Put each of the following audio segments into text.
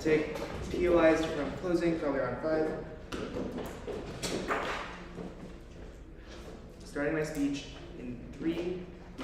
take POIs from closing, probably around 5. Starting my speech in 3,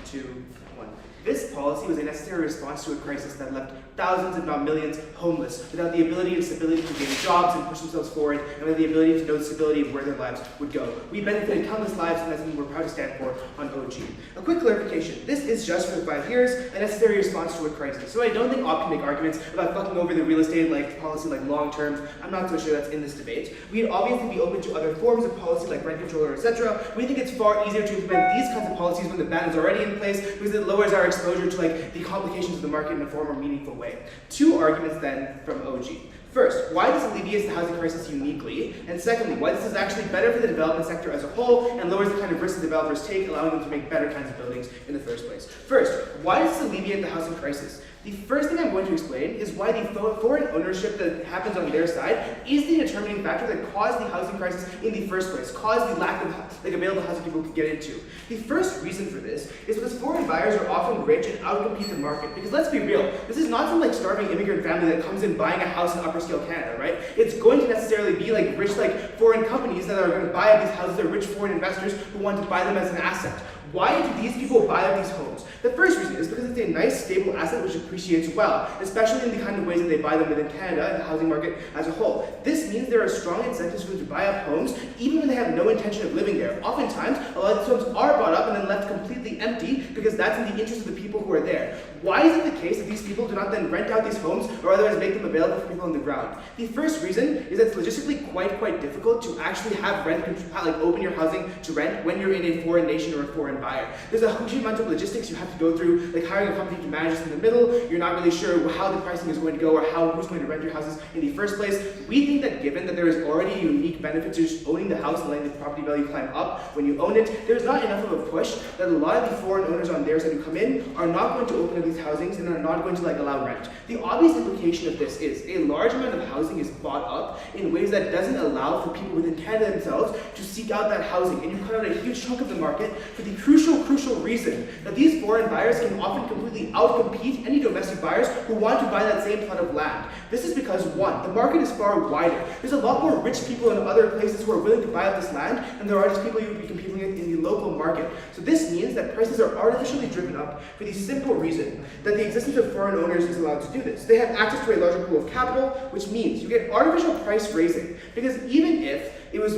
2, 1. This policy was a necessary response to a crisis that left thousands, if not millions, homeless, without the ability and stability to gain jobs and push themselves forward, and without the ability to know the stability of where their lives would go. We benefited countless lives, and that's something we're proud to stand for on OG. A quick clarification. This is just for the 5 years, a necessary response to a crisis. So I don't think Op can make arguments about fucking over the real estate policy long term. I'm not so sure that's in this debate. We'd obviously be open to other forms of policy like rent control or etc. We think it's far easier to implement these kinds of policies when the ban is already in place because it lowers our exposure to the complications of the market in a far more meaningful way. 2 arguments then from OG. First, why this alleviates the housing crisis uniquely, and secondly, why this is actually better for the development sector as a whole and lowers the kind of risks the developers take, allowing them to make better kinds of buildings in the first place. First, why does this alleviate the housing crisis? The first thing I'm going to explain is why the foreign ownership that happens on their side is the determining factor that caused the housing crisis in the first place, caused the lack of available housing people could get into. The first reason for this is because foreign buyers are often rich and outcompete the market. Because let's be real, this is not some starving immigrant family that comes in buying a house in upper scale Canada, right? It's going to necessarily be rich foreign companies that are going to buy up these houses, or rich foreign investors who want to buy them as an asset. Why do these people buy up these homes? The first reason is because it's a nice, stable asset which appreciates well, especially in the kind of ways that they buy them within Canada and the housing market as a whole. This means there are strong incentives for them to buy up homes, even when they have no intention of living there. Oftentimes, a lot of these homes are bought up and then left completely empty because that's in the interest of the people who are there. Why is it the case that these people do not then rent out these homes or otherwise make them available for people on the ground? The first reason is that it's logistically quite difficult to actually have rent control, open your housing to rent when you're in a foreign nation or a foreign buyer. There's a huge amount of logistics you have to go through, hiring a company to manage this in the middle. You're not really sure how the pricing is going to go or who's going to rent your houses in the first place. We think that given that there is already a unique benefit to just owning the house and letting the property value climb up when you own it, there's not enough of a push that a lot of the foreign owners on their side who come in are not going to open up these housings and are not going to allow rent. The obvious implication of this is a large amount of housing is bought up in ways that doesn't allow for people within Canada themselves to seek out that housing, and you cut out a huge chunk of the market for the crucial reason that these foreign buyers can often completely outcompete any domestic buyers who want to buy that same plot of land. This is because, 1, the market is far wider. There's a lot more rich people in other places who are willing to buy up this land than there are just people you would be competing with in the local market. So this means that prices are artificially driven up for the simple reason that the existence of foreign owners is allowed to do this. They have access to a larger pool of capital, which means you get artificial price raising. Because even if it was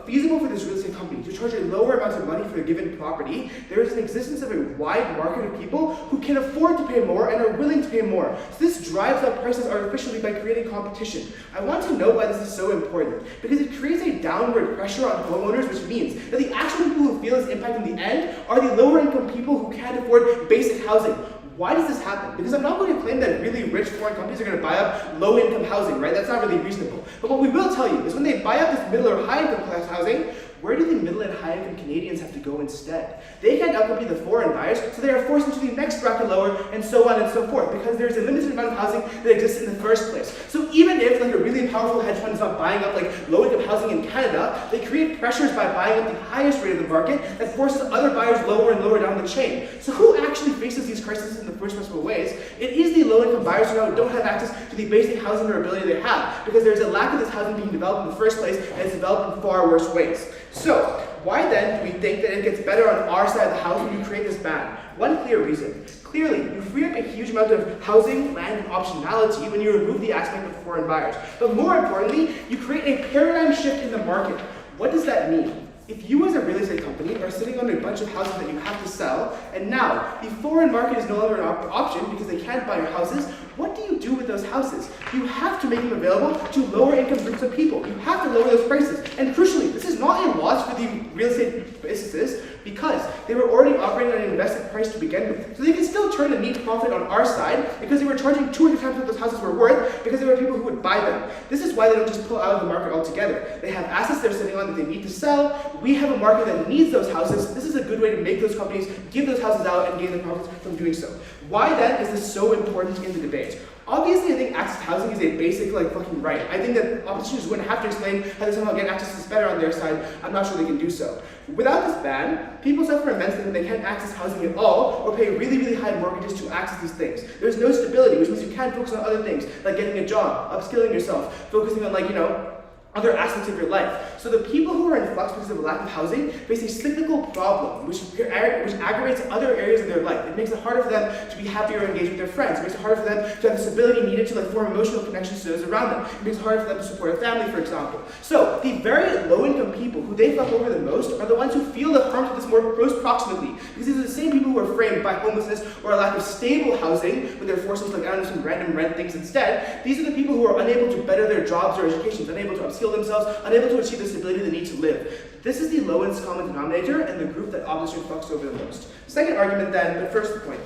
feasible for this real estate company to charge a lower amount of money for a given property, there is an existence of a wide market of people who can afford to pay more and are willing to pay more. So this drives up prices artificially by creating competition. I want to note why this is so important, because it creates a downward pressure on homeowners, which means that the actual people who feel this impact in the end are the lower income people who can't afford basic housing. Why does this happen? Because I'm not going to claim that really rich foreign companies are going to buy up low-income housing, right? That's not really reasonable. But what we will tell you is when they buy up this middle or high-income class housing, where do the middle and high-income Canadians have to go instead? They can't outcompete the foreign buyers, so they are forced into the next bracket lower, and so on and so forth, because there's a limited amount of housing that exists in the first place. So even if a really powerful hedge fund is not buying up low-income housing in Canada, they create pressures by buying up the highest rate of the market that forces other buyers lower and lower down the chain. So who actually faces these crises in the first possible ways? It is the low-income buyers who don't have access to the basic housing or ability they have, because there's a lack of this housing being developed in the first place, and it's developed in far worse ways. So, why then do we think that it gets better on our side of the house when you create this ban? One clear reason. Clearly, you free up a huge amount of housing, land, and optionality when you remove the aspect of foreign buyers. But more importantly, you create a paradigm shift in the market. What does that mean? If you as a real estate company are sitting on a bunch of houses that you have to sell, and now the foreign market is no longer an option because they can't buy your houses, what do you do with those houses? You have to make them available to lower income groups of people. You have to lower those prices. And crucially, this is not a loss for the real estate businesses because they were already operating at an invested price to begin with. So they can still turn a neat profit on our side because they were charging 2 or 3 times what those houses were worth because there were people who would buy them. This is why they don't just pull out of the market altogether. They have assets they're sitting on that they need to sell. We have a market that needs those houses. This is a good way to make those companies give those houses out and gain the profits from doing so. Why then is this so important in the debate? Obviously, I think access to housing is a basic, fucking right. I think that opposition is going to have to explain how they somehow get access to this better on their side. I'm not sure they can do so. Without this ban, people suffer immensely when they can't access housing at all or pay really, really high mortgages to access these things. There's no stability, which means you can't focus on other things, like getting a job, upskilling yourself, focusing on, other aspects of your life. So the people who are in flux because of a lack of housing face a cyclical problem, which aggravates other areas of their life. It makes it harder for them to be happy or engaged with their friends. It makes it harder for them to have the stability needed to form emotional connections to those around them. It makes it harder for them to support a family, for example. So the very low-income people who they fuck over the most are the ones who feel the harms of this most proximately, because these are the same people who are framed by homelessness or a lack of stable housing, when they're forced into some random rent things instead. These are the people who are unable to better their jobs or educations, unable to upskill themselves, unable to achieve the stability they need to live. This is the lowest common denominator and the group that opposition fucks over the most. Second argument then, but first the point.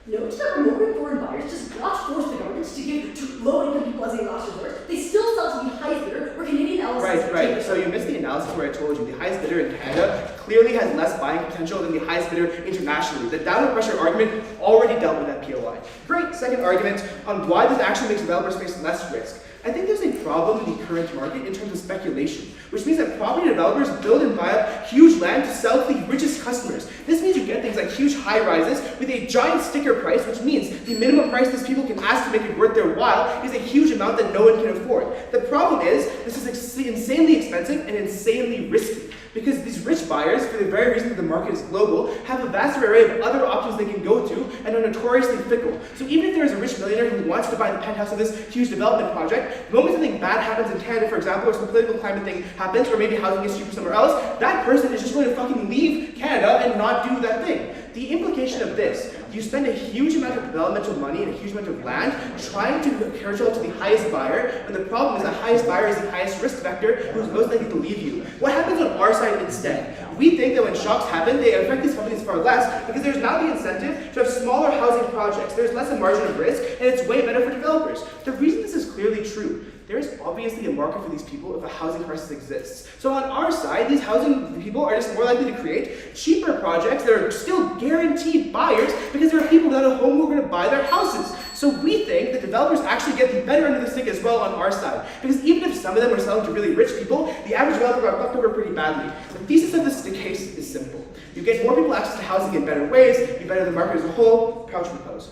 Note that removing foreign buyers does not force the government to give to low-income people as a last resort. They still sell to the highest bidder, where Canadian analysis... Right. So you missed the analysis where I told you the highest bidder in Canada clearly has less buying potential than the highest bidder internationally. The downward pressure argument already dealt with that POI. Great. Second argument on why this actually makes developers face less risk. I think there's a problem in the current market in terms of speculation, which means that property developers build and buy up huge land to sell to the richest customers. This means you get things like huge high-rises with a giant sticker price, which means the minimum price these people can ask to make it worth their while is a huge amount that no one can afford. The problem is, this is insanely expensive and insanely risky, because these rich buyers, for the very reason that the market is global, have a vast array of other options they can go to and are notoriously fickle. So even if there is a rich millionaire who wants to buy the penthouse of this huge development project, the moment something bad happens in Canada, for example, or some political climate thing happens, or maybe housing is cheaper somewhere else, that person is just going to fucking leave Canada and not do that thing. The implication of this, you spend a huge amount of developmental money and a huge amount of land trying to cartel to the highest buyer, and the problem is the highest buyer is the highest risk vector who's most likely to leave you. What happens on our side instead? We think that when shocks happen, they affect these companies far less because there's now the incentive to have smaller housing projects. There's less a margin of risk, and it's way better for developers. The reason this is clearly true, there is obviously a market for these people if a housing crisis exists. So on our side, these housing people are just more likely to create cheaper projects that are still guaranteed buyers because there are people without a home who are going to buy their houses. So we think that developers actually get the better end of the stick as well on our side. Because even if some of them are selling to really rich people, the average developer got fucked over pretty badly. The thesis of this case is simple. You get more people access to housing in better ways, you better the market as a whole. Crouch propose.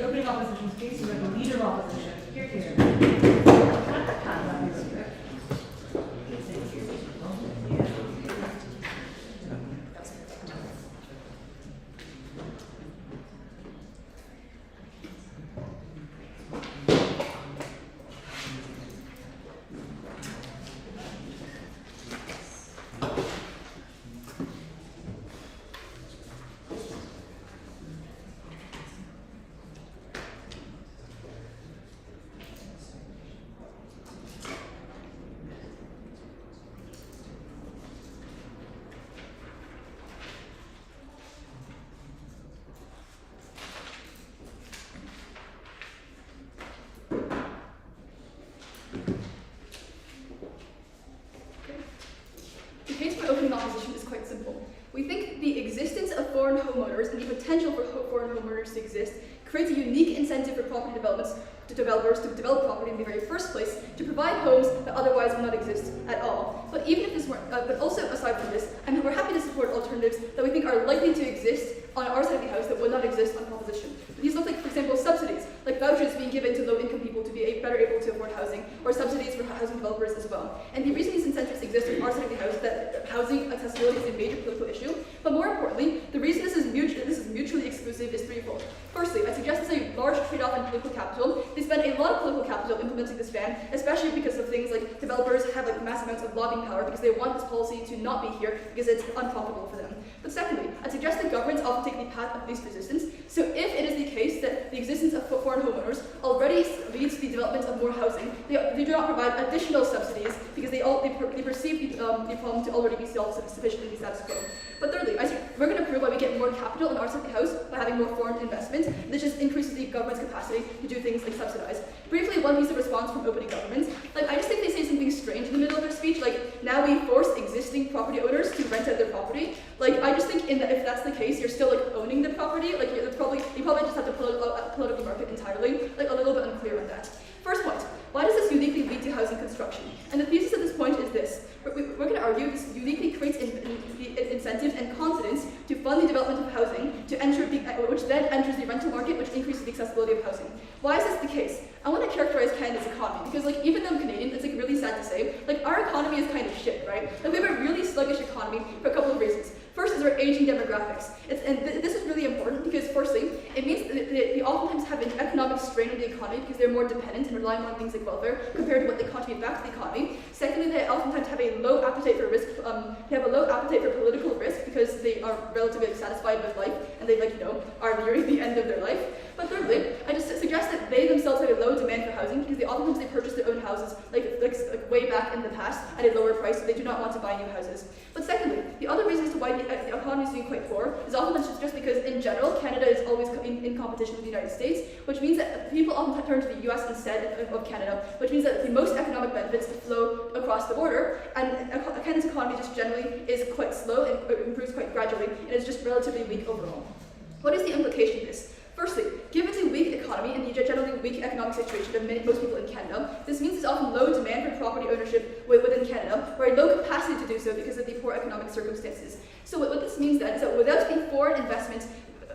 Opening opposition space, you have the leader of opposition. Here. foreign homeowners and the potential for foreign homeowners to exist creates a unique incentive for property developers to develop property in the very first place, to provide homes that otherwise would not exist at all. But even if this weren't, but also aside from this, we're happy to support alternatives that we think are likely to exist on our side of the house that would not exist on proposition. These look like, for example, subsidies, like vouchers being given to low-income people to be better able to afford housing, or subsidies for housing developers as well. And the reason these incentives exist on our side of the house is that housing accessibility is a major political issue, but more importantly, the reason this is mutually exclusive is threefold. Firstly, I suggest there's a large trade-off in political capital. They spend a lot of political capital implementing this ban, especially because of things like developers have mass amounts of lobbying power because they want this policy to not be here because it's unprofitable for them. But secondly, I suggest that governments often take the path of least resistance. So if it is the case that the existence of foreign homeowners already leads to the development of more housing, they do not provide additional subsidies because they perceive the problem to already be self-sufficient in the status quo. But thirdly, we're going to prove why we get more capital in our side of the house by having more foreign investment. This just increases the government's capacity to do things like subsidize. Briefly, one piece of response from opening governments. I just think they say something strange in the middle of their speech, now we force existing property owners to rent out their property. I just think if that's the case, you're still owning the property. They're probably you probably just have to political market entirely, like a little bit unclear on that. First point, why does this uniquely lead to housing construction? And the thesis of this point is this. We're going to argue this uniquely creates incentives and confidence to fund the development of housing, which then enters the rental market, which increases the accessibility of housing. Why is this the case? I want to characterize Canada's economy, because like even though I'm Canadian, it's like really sad to say, like our economy is kind of shit, right? Like we have a really sluggish economy for a couple of reasons. First is our aging demographics. This is really important because firstly, it means that they oftentimes have an economic strain on the economy because they're more dependent and relying on things like welfare compared to what they contribute back to the economy. Secondly, they oftentimes have a low appetite for risk. They have a low appetite for political risk because they are relatively satisfied with life and they are nearing the end of their life. But thirdly, I just suggest that they themselves have a low demand for housing because oftentimes they purchase their own houses like way back in the past at a lower price, so they do not want to buy new houses. But secondly, the other reasons to why the economy is doing quite poor is oftentimes just because in general, Canada is always in competition with the United States, which means that people often turn to the US instead of Canada, which means that the most economic benefits flow across the border, and Canada's economy just generally is quite slow and improves quite gradually, and is just relatively weak overall. What is the implication of this? Firstly, given the weak economy and the generally weak economic situation of most people in Canada, this means there's often low demand for property ownership within Canada, or a low capacity to do so because of the poor economic circumstances. So what this means then is that without the foreign investment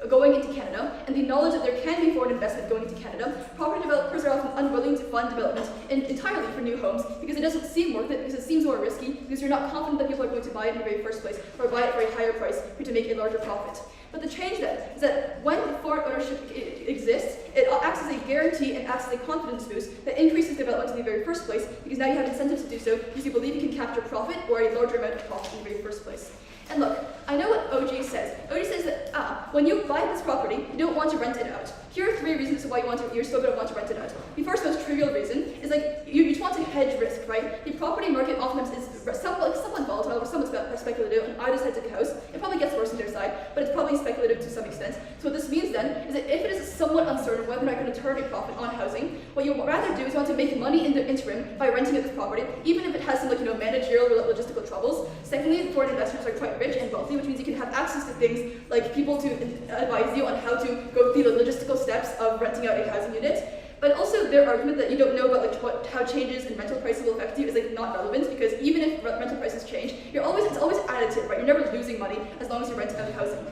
going into Canada, and the knowledge that there can be foreign investment going into Canada, property developers are often unwilling to fund development entirely for new homes because it doesn't seem worth it, because it seems more risky, because you're not confident that people are going to buy it in the very first place, or buy it for a higher price for to make a larger profit. But the change then is that when foreign ownership exists, it acts as a guarantee and acts as a confidence boost that increases development in the very first place, because now you have incentives to do so because you believe you can capture profit or a larger amount of profit in the very first place. And look, I know what OG says. OG says that, when you buy this property, you don't want to rent it out. Here are 3 reasons why you're still going to want to rent it out. The first most trivial reason is you just want to hedge risk, right? The property market oftentimes is somewhat volatile or somewhat speculative on either side of the house. It probably gets worse on their side, but it's probably speculative to some extent. So what this means then is that if it is somewhat uncertain whether or not you're going to turn a profit on housing, what you rather do is want to make money in the interim by renting out this property, even if it has some managerial or logistical troubles. Secondly, foreign investors are quite rich and wealthy, which means you can have access to things like people to advise you on how to go through the logistical steps of renting out a housing unit. But also their argument that you don't know about how changes in rental prices will affect you is not relevant, because even if rental prices change, it's always additive, right? You're never losing money as long as you rent out housing.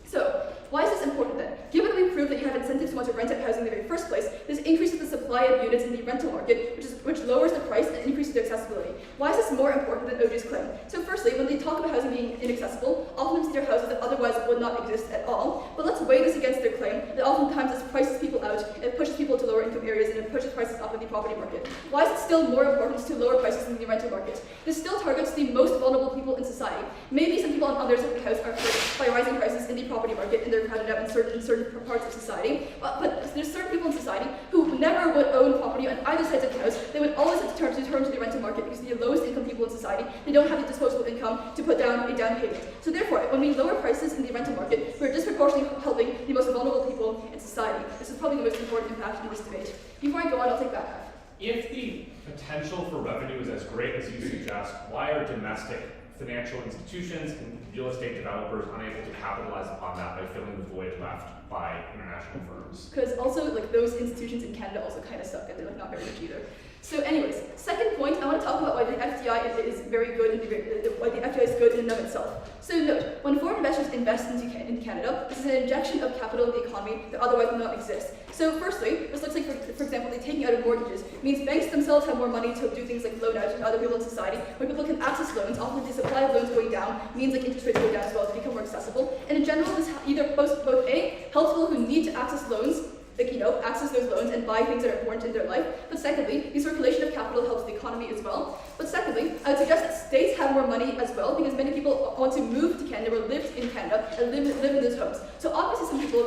So why is this important then? Given that we proved that you have incentives to want to rent out housing in the very first place, this increases the supply of units in the rental market, which lowers the price and increases the accessibility. Why is this more important than OG's claim? So firstly, when they talk about housing being inaccessible, oftentimes they're houses that otherwise would not exist at all. But let's weigh this against their claim that oftentimes this prices people out, it pushes people to lower income areas, and it pushes prices up in the property market. Why is it still more important to lower prices in the rental market? This still targets the most vulnerable people in society. Maybe some people on other sides of the house are hurt by rising prices in the property market, and they're crowded out in certain parts of society. But there's certain people in society who never would own property on either side of the house. They would always have to turn to the rental market because they're the lowest income people in society. They don't have the disposable income to put down a down payment. So therefore, when we lower prices in the rental market, we're disproportionately helping the most vulnerable people in society. This is probably the most important impact in this debate. Before I go on, I'll take that back. If the potential for revenue is as great as you suggest, why are domestic financial institutions and real estate developers unable to capitalize upon that by filling the void left by international firms? Because also, those institutions in Canada also kind of suck, and they're not very rich either. So anyways, second point, I want to talk about why the FDI is very good, why the FDI is good in and of itself. So note, when foreign investors invest in Canada, this is an injection of capital in the economy that otherwise would not exist. So firstly, this looks like, for example, the taking out of mortgages means banks themselves have more money to do things like loan out to other people in society. When people can access loans, often the supply of loans going down means interest rates go down as well to become more accessible. And in general, this either both A, helps people who need to access loans, access those loans and buy things that are important in their life. But secondly, the circulation of capital helps the economy as well. But secondly, I would suggest that states have more money as well, because many people want to move to Canada or live in Canada and live in those homes. So obviously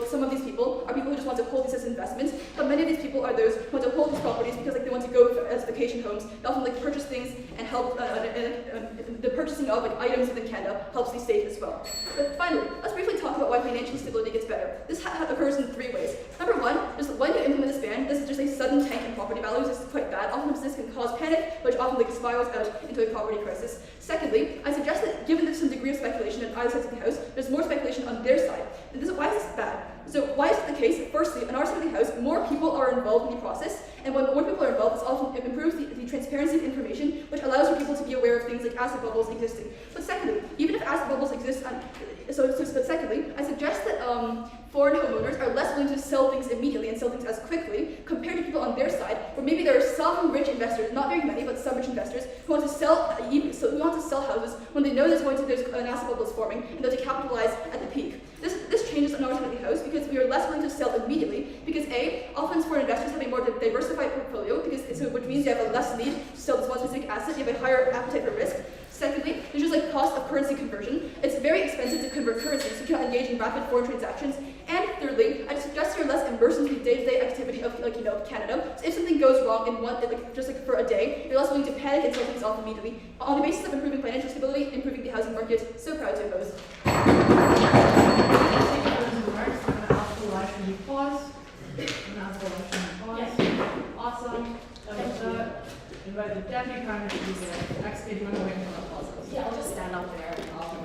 some of these people are people who just want to hold these as investments, but many of these people are those who want to hold these properties because they want to go as vacation homes. They often purchase things and help, the purchasing of items within Canada helps the state as well. But finally, let's briefly talk about why financial stability gets better. This occurs in 3 ways. Number one, just when you implement this ban, this is just a sudden tank in property values. This is quite bad. Often this can cause panic, which often spirals out into a property crisis. Secondly, I suggest that given there's some degree of speculation on either side of the house, there's more speculation on their side. And why is this bad? So why is it the case? Firstly, in our side of the house, more people are involved in the process, and when more people are involved, it improves the transparency of information, which allows for people to be aware of things like asset bubbles existing. But secondly, even if asset bubbles exist, but secondly, I suggest that foreign homeowners are less willing to sell things immediately and sell things as quickly compared to people on their side, where maybe there are some rich investors, not very many, but some rich investors who want to sell houses when they know there's an asset bubble is forming and they're to capitalize at the peak. This changes on our side of the house because we are less willing to sell immediately because often foreign investors have a more diversified portfolio which means you have a less need to sell this one specific asset, you have a higher appetite for risk. Secondly, there's just like cost of currency conversion. It's very expensive to convert currency, so you cannot engage in rapid foreign transactions. And thirdly, I suggest you're less immersed into the day-to-day activity of Canada. So if something goes wrong in for a day, you're less willing to panic and sell things off immediately. On the basis of improving financial stability, improving the housing market, so proud to oppose. Thank you for those remarks. I'm gonna ask the election to pause. I'm gonna ask the election to pause. Awesome. Invite the deputy prime minister to the next page. I'm gonna wait until that pauses. Yeah, I'll just stand up there. Awesome.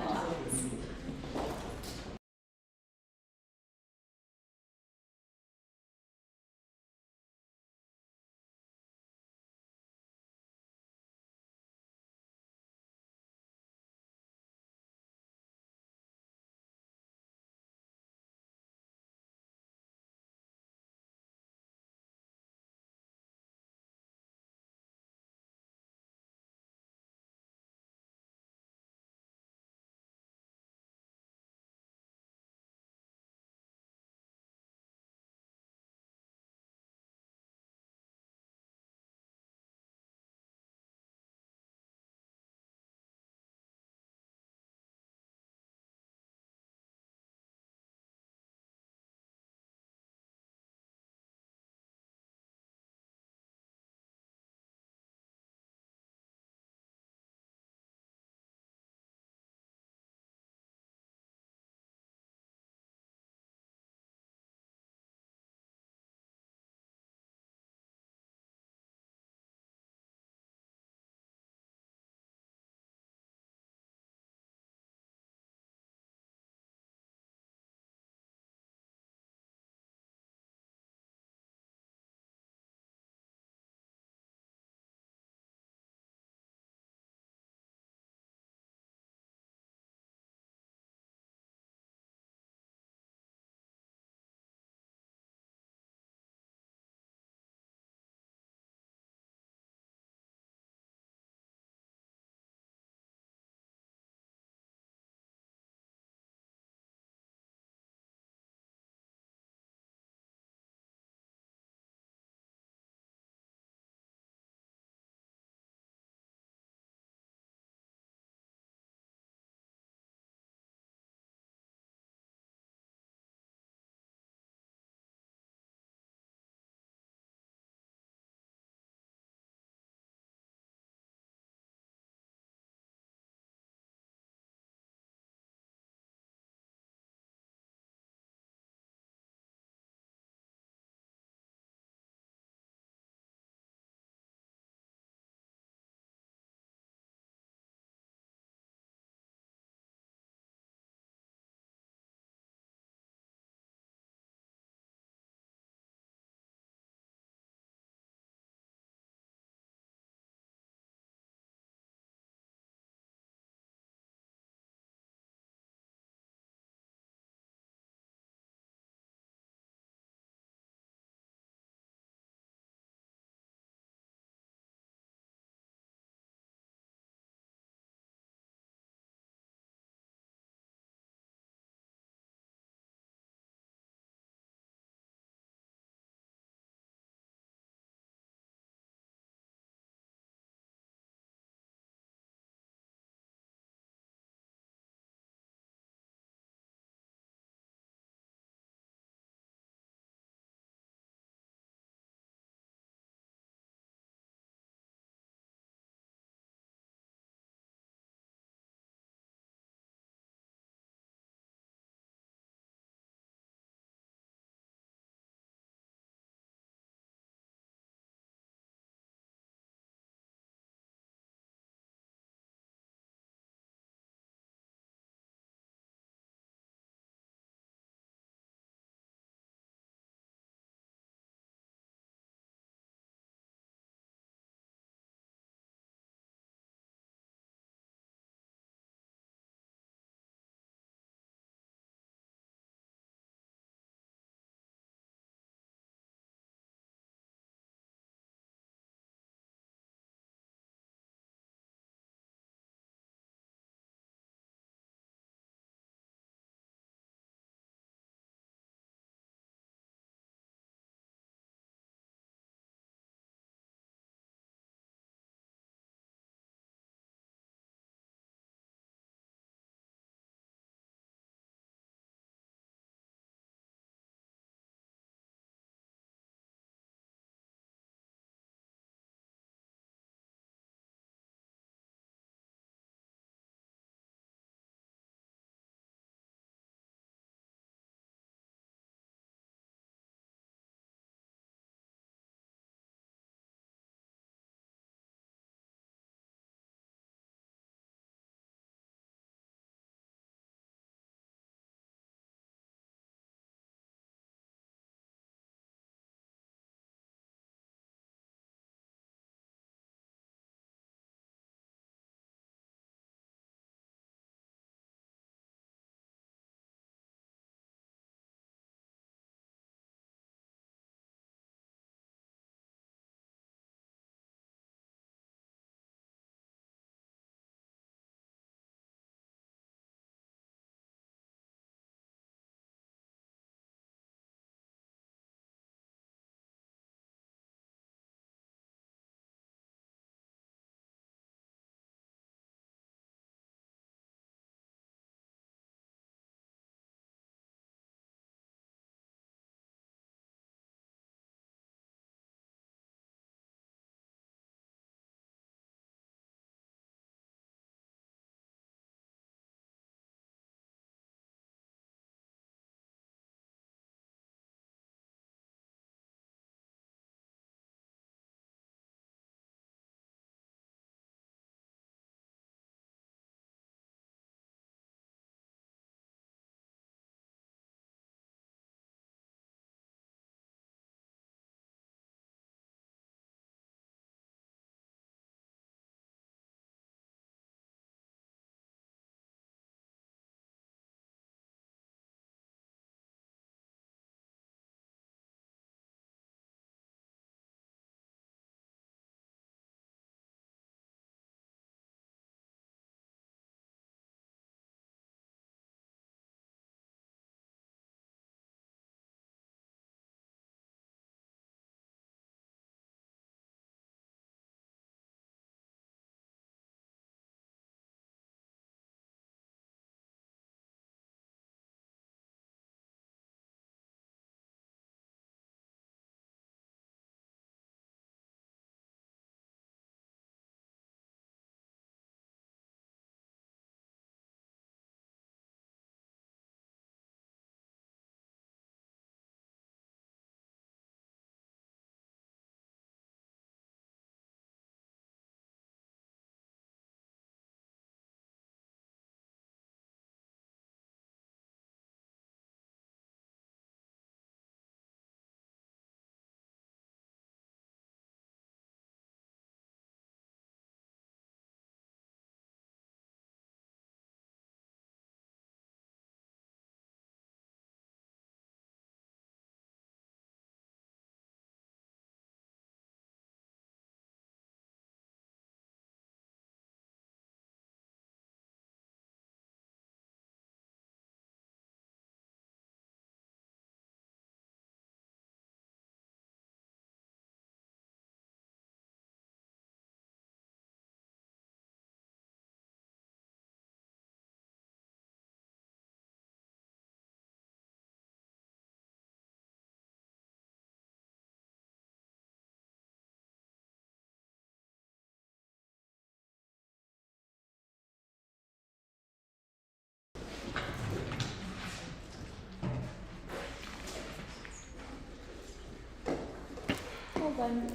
Fine.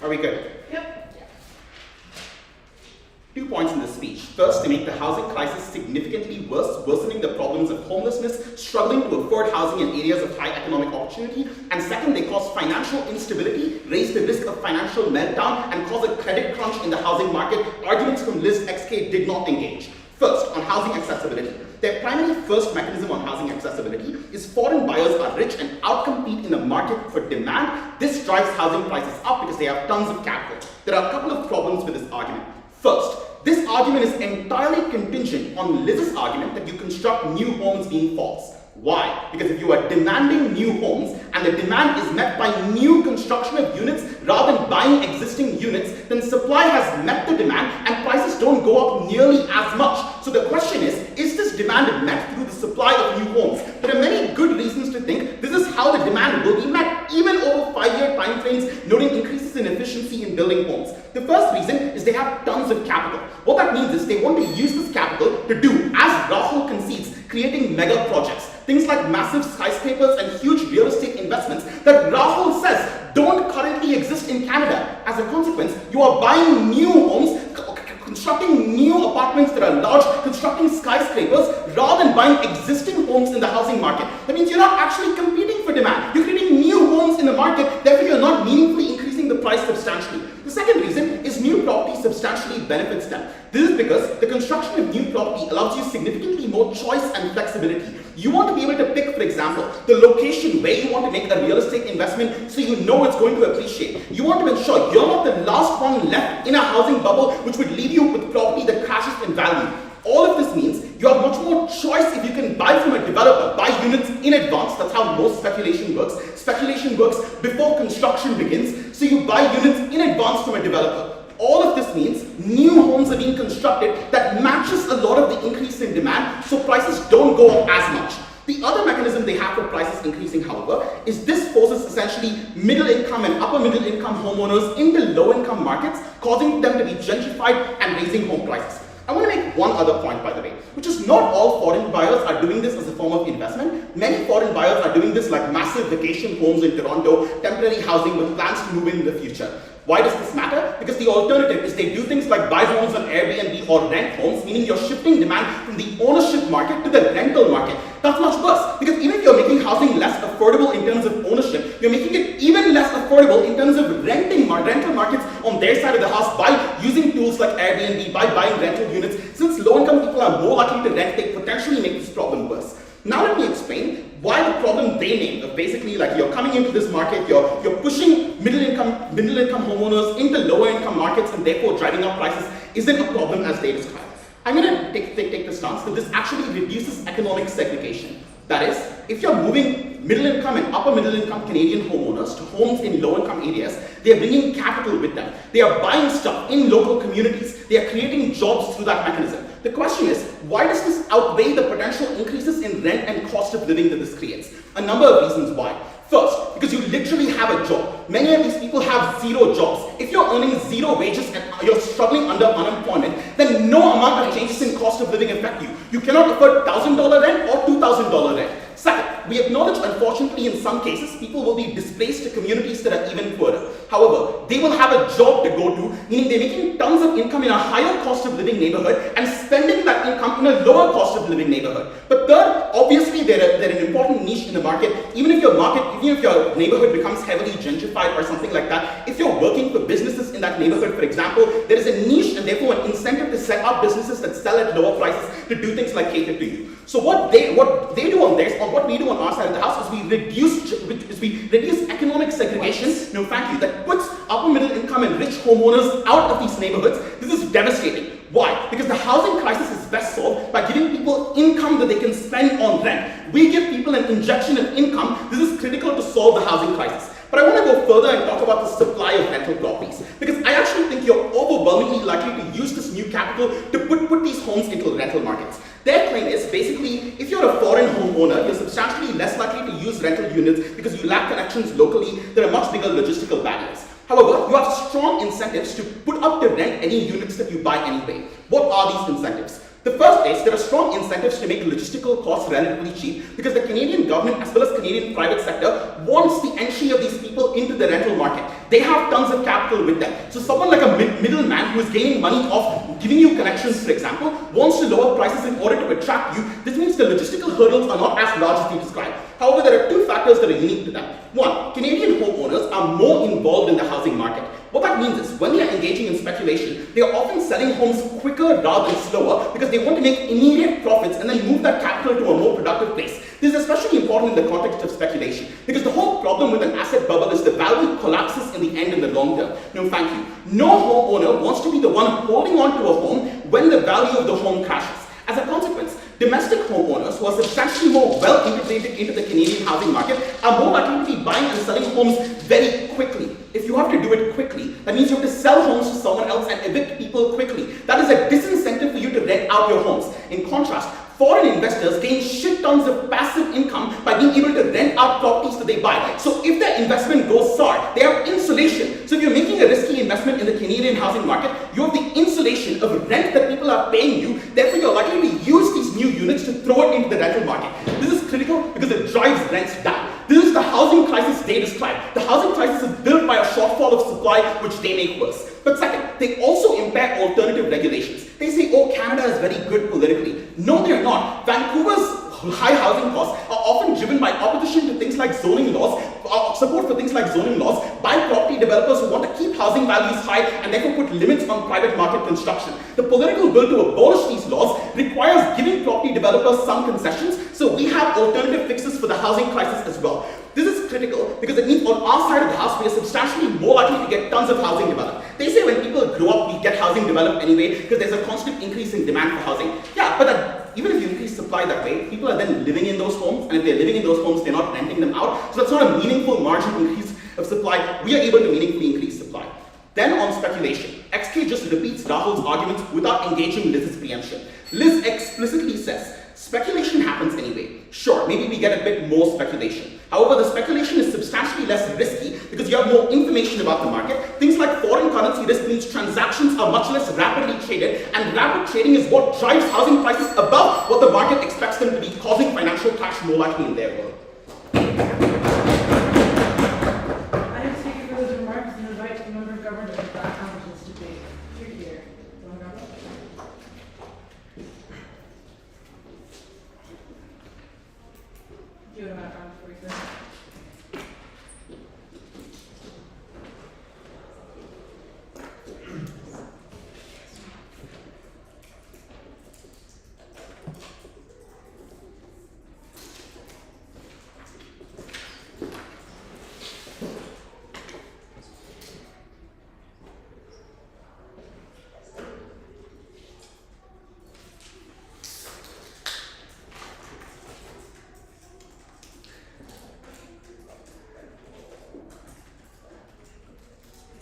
Are we good? Yep. 2 points in this speech. First, they make the housing crisis significantly worse, worsening the problems of homelessness, struggling to afford housing in areas of high economic opportunity. And second, they cause financial instability, raise the risk of financial meltdown, and cause a credit crunch in the housing market. Arguments from Liz XK did not engage. First, on housing accessibility. Their primary first mechanism on housing accessibility is foreign buyers are rich and outcompete in the market for demand. This drives housing prices up because they have tons of capital. There are a couple of problems with this argument. First, this argument is entirely contingent on Liz's argument that you construct new homes being false. Why? Because if you are demanding new homes and the demand is met by new construction of units rather than buying existing units, then supply has met the demand and prices don't go up nearly as much. So the question is this demand met through the supply of new homes? There are many good reasons to think this is how the demand will be met, even over 5-year time frames, noting increases in efficiency in building homes. The first reason is they have tons of capital. What that means is they want to use this capital to do, as Rahul concedes, creating mega projects. Things like massive skyscrapers and huge real estate investments that Rahul says don't currently exist in Canada. As a consequence, you are buying new homes, constructing new apartments that are large, constructing skyscrapers, rather than buying existing homes in the housing market. That means you're not actually competing for demand. You're creating new homes in the market, therefore you're not meaningfully increasing the price substantially. The second reason is new property substantially benefits them. This is because the construction of new property allows you significantly more choice and flexibility. You want to be able to pick, for example, the location where you want to make a real estate investment so you know it's going to appreciate. You want to ensure you're not the last one left in a housing bubble which would leave you with property that crashes in value. All of this means you have much more choice if you can buy from a developer, buy units in advance. That's how most speculation works. Speculation works before construction begins, so you buy units in advance from a developer. All of this means new homes are being constructed that matches a lot of the increase in demand, so prices don't go up as much. The other mechanism they have for prices increasing, however, is this forces essentially middle income and upper middle income homeowners into low income markets, causing them to be gentrified and raising home prices. I want to make one other point, by the way, which is not all foreign buyers are doing this as a form of investment. Many foreign buyers are doing this like massive vacation homes in Toronto, temporary housing with plans to move in the future. Why does this matter? Because the alternative is they do things like buy homes on Airbnb or rent homes, meaning you're shifting demand from the ownership market to the rental market. That's much worse, because even if you're making housing less affordable in terms of ownership, you're making it even less affordable in terms of rental markets on their side of the house by using tools like Airbnb, by buying rental units. Since low-income people are more likely to rent, they potentially make this problem worse. Now let me explain why the problem they name of basically like you're coming into this market, you're pushing middle income homeowners into lower income markets and therefore driving up prices isn't a problem as they describe. I'm going to take the stance that this actually reduces economic segregation. That is, if you're moving middle income and upper middle income Canadian homeowners to homes in low income areas, they are bringing capital with them. They are buying stuff in local communities. They are creating jobs through that mechanism. The question is, why does this outweigh the potential increases in rent and cost of living that this creates? A number of reasons why. First, because you literally have a job. Many of these people have zero jobs. If you're earning zero wages and you're struggling under unemployment, then no amount of changes in cost of living affect you. You cannot afford $1,000 rent or $2,000 rent. Second, we acknowledge, unfortunately, in some cases, people will be displaced to communities that are even poorer. However, they will have a job to go to, meaning they're making tons of income in a higher cost of living neighborhood and spending that income in a lower cost of living neighborhood. But third, obviously, they're an important niche in the market. Even if your neighborhood becomes heavily gentrified or something like that, if you're working for businesses in that neighborhood, for example, there is a niche and therefore an incentive to set up businesses that sell at lower prices to do things like cater to you. So what they do on theirs, or what we do on our side of the house, is we reduce economic segregation. No, thank you. That puts upper middle income and rich homeowners out of these neighborhoods. This is devastating. Why? Because the housing crisis is best solved by giving people income that they can spend on rent. We give people an injection of income. This is critical to solve the housing crisis. But I want to go further and talk about the supply of rental properties, because I actually think you're overwhelmingly likely to use this new capital to put these homes into rental markets. Their claim is basically, if you're a foreign homeowner, you're substantially less likely to use rental units because you lack connections locally. There are much bigger logistical barriers. However, you have strong incentives to put up to rent any units that you buy anyway. What are these incentives? The first is there are strong incentives to make logistical costs relatively cheap because the Canadian government as well as Canadian private sector wants the entry of these people into the rental market. They have tons of capital with them. So someone like a middleman who is gaining money off giving you connections, for example, wants to lower prices in order to attract you. This means the logistical hurdles are not as large as you describe. However, there are two factors that are unique to them. One, Canadian homeowners are more involved in the housing market. What that means is, when they are engaging in speculation, they are often selling homes quicker rather than slower because they want to make immediate profits and then move that capital to a more productive place. This is especially important in the context of speculation because the whole problem with an asset bubble is the value collapses in the end in the long term. No, thank you. No homeowner wants to be the one holding on to a home when the value of the home crashes. As a consequence, domestic homeowners who are substantially more well integrated into the Canadian housing market are more likely to be buying and selling homes very quickly. If you have to do it quickly, that means you have to sell homes to someone else and evict people quickly. That is a disincentive for you to rent out your homes. In contrast, foreign investors gain shit tons of passive income by being able to rent out properties that they buy. So if their investment goes sour, they have insulation. So if you're making a risky investment in the Canadian housing market, you have the insulation of rent that people are paying you. Therefore, you're likely to use these new units to throw it into the rental market. This is critical because it drives rents down. This is the housing crisis they describe. The housing crisis is built by a shortfall of supply, which they make worse. But second, they also impair alternative regulations. They say, oh, Canada is very good politically. No, they're not. Vancouver's high housing costs are often driven by opposition to things like zoning laws, support for things like zoning laws by property developers who want to keep housing values high and therefore put limits on private market construction. The political will to abolish these laws requires giving property developers some concessions, so we have alternative fixes for the housing crisis as well. This is critical because it means on our side of the house, we are substantially more likely to get tons of housing developed. They say when people grow up, we get housing developed anyway because there's a constant increase in demand for housing. Yeah, but even if you increase supply that way, people are then living in those homes, and if they're living in those homes, they're not renting them out. So that's not a meaningful marginal increase of supply. We are able to meaningfully increase supply. Then on speculation, XK just repeats Rahul's arguments without engaging Liz's preemption. Liz explicitly says, speculation happens anyway. Sure, maybe we get a bit more speculation. However, the speculation is substantially less risky because you have more information about the market. Things like foreign currency risk means transactions are much less rapidly traded, and rapid trading is what drives housing prices above what the market expects them to be, causing financial crash more likely in their world. I am speaking for those remarks and invite the member of government to back on this debate. Here. Do you want to back on before you say?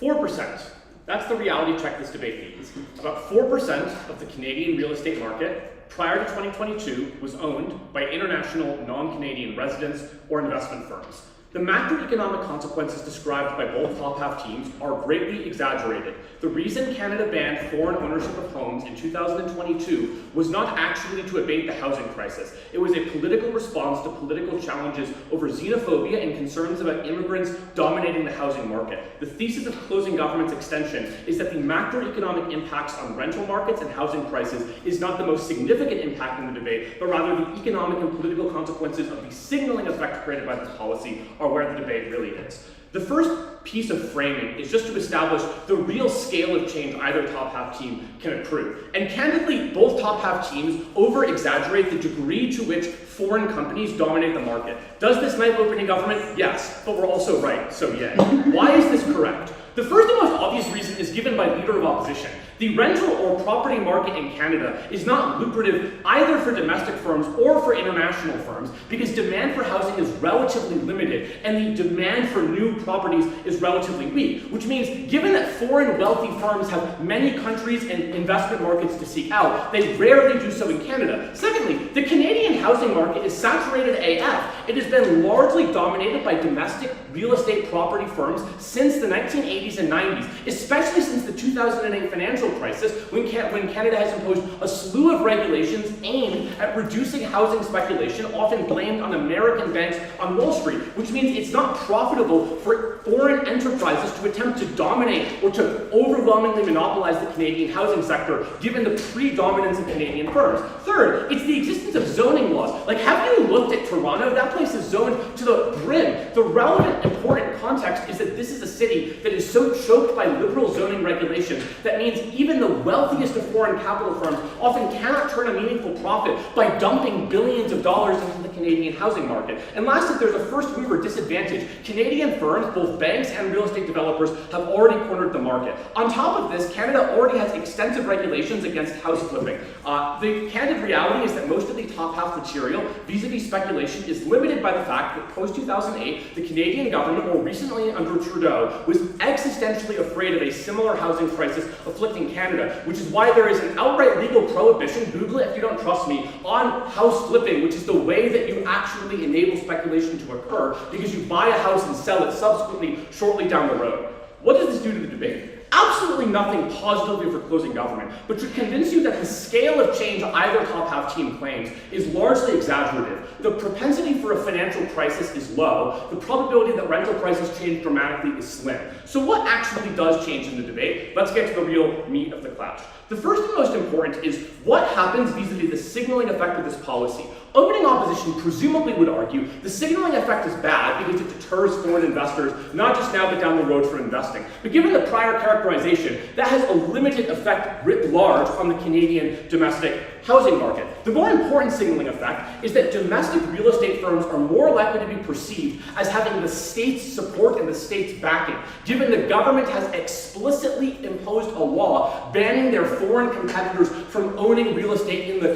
4%. That's the reality check this debate needs. About 4% of the Canadian real estate market prior to 2022 was owned by international non-Canadian residents or investment firms. The macroeconomic consequences described by both top half teams are greatly exaggerated. The reason Canada banned foreign ownership of homes in 2022 was not actually to abate the housing crisis. It was a political response to political challenges over xenophobia and concerns about immigrants dominating the housing market. The thesis of closing government's extension is that the macroeconomic impacts on rental markets and housing prices is not the most significant impact in the debate, but rather the economic and political consequences of the signaling effect created by this policy are where the debate really is. The first piece of framing is just to establish the real scale of change either top half team can accrue. And candidly, both top half teams over-exaggerate the degree to which foreign companies dominate the market. Does this knife opening government? Yes, but we're also right, so yay. Why is this correct? The first and most obvious reason is given by Leader of Opposition. The rental or property market in Canada is not lucrative either for domestic firms or for international firms because demand for housing is relatively limited and the demand for new properties is relatively weak, which means given that foreign wealthy firms have many countries and investment markets to seek out, they rarely do so in Canada. Secondly, the Canadian housing market is saturated AF. It has been largely dominated by domestic real estate property firms since the 1980s 80s and 90s, especially since the 2008 financial crisis, when Canada has imposed a slew of regulations aimed at reducing housing speculation, often blamed on American banks on Wall Street, which means it's not profitable for foreign enterprises to attempt to dominate or to overwhelmingly monopolize the Canadian housing sector, given the predominance of Canadian firms. Third, it's the existence of zoning laws. Like, have you looked at Toronto? That place is zoned to the brim. The relevant, important context is that this is a city that is so choked by liberal zoning regulations that means even the wealthiest of foreign capital firms often cannot turn a meaningful profit by dumping billions of dollars into the Canadian housing market. And lastly, there's a first mover disadvantage. Canadian firms, both banks and real estate developers, have already cornered the market. On top of this, Canada already has extensive regulations against house flipping. The candid reality is that most of the top half material vis-a-vis speculation is limited by the fact that post-2008, the Canadian government, more recently under Trudeau, was existentially afraid of a similar housing crisis afflicting Canada, which is why there is an outright legal prohibition, Google it if you don't trust me, on house flipping, which is the way that you actually enable speculation to occur, because you buy a house and sell it subsequently shortly down the road. What does this do to the debate? Absolutely nothing positively for closing government, but should convince you that the scale of change either top half team claims is largely exaggerative. The propensity for a financial crisis is low. The probability that rental prices change dramatically is slim. So what actually does change in the debate? Let's get to the real meat of the clash. The first and most important is what happens vis-a-vis the signaling effect of this policy. Opening opposition presumably would argue the signaling effect is bad because it deters foreign investors, not just now but down the road, from investing. But given the prior characterization, that has a limited effect writ large on the Canadian domestic housing market. The more important signaling effect is that domestic real estate firms are more likely to be perceived as having the state's support and the state's backing, given the government has explicitly imposed a law banning their foreign competitors from owning real estate in the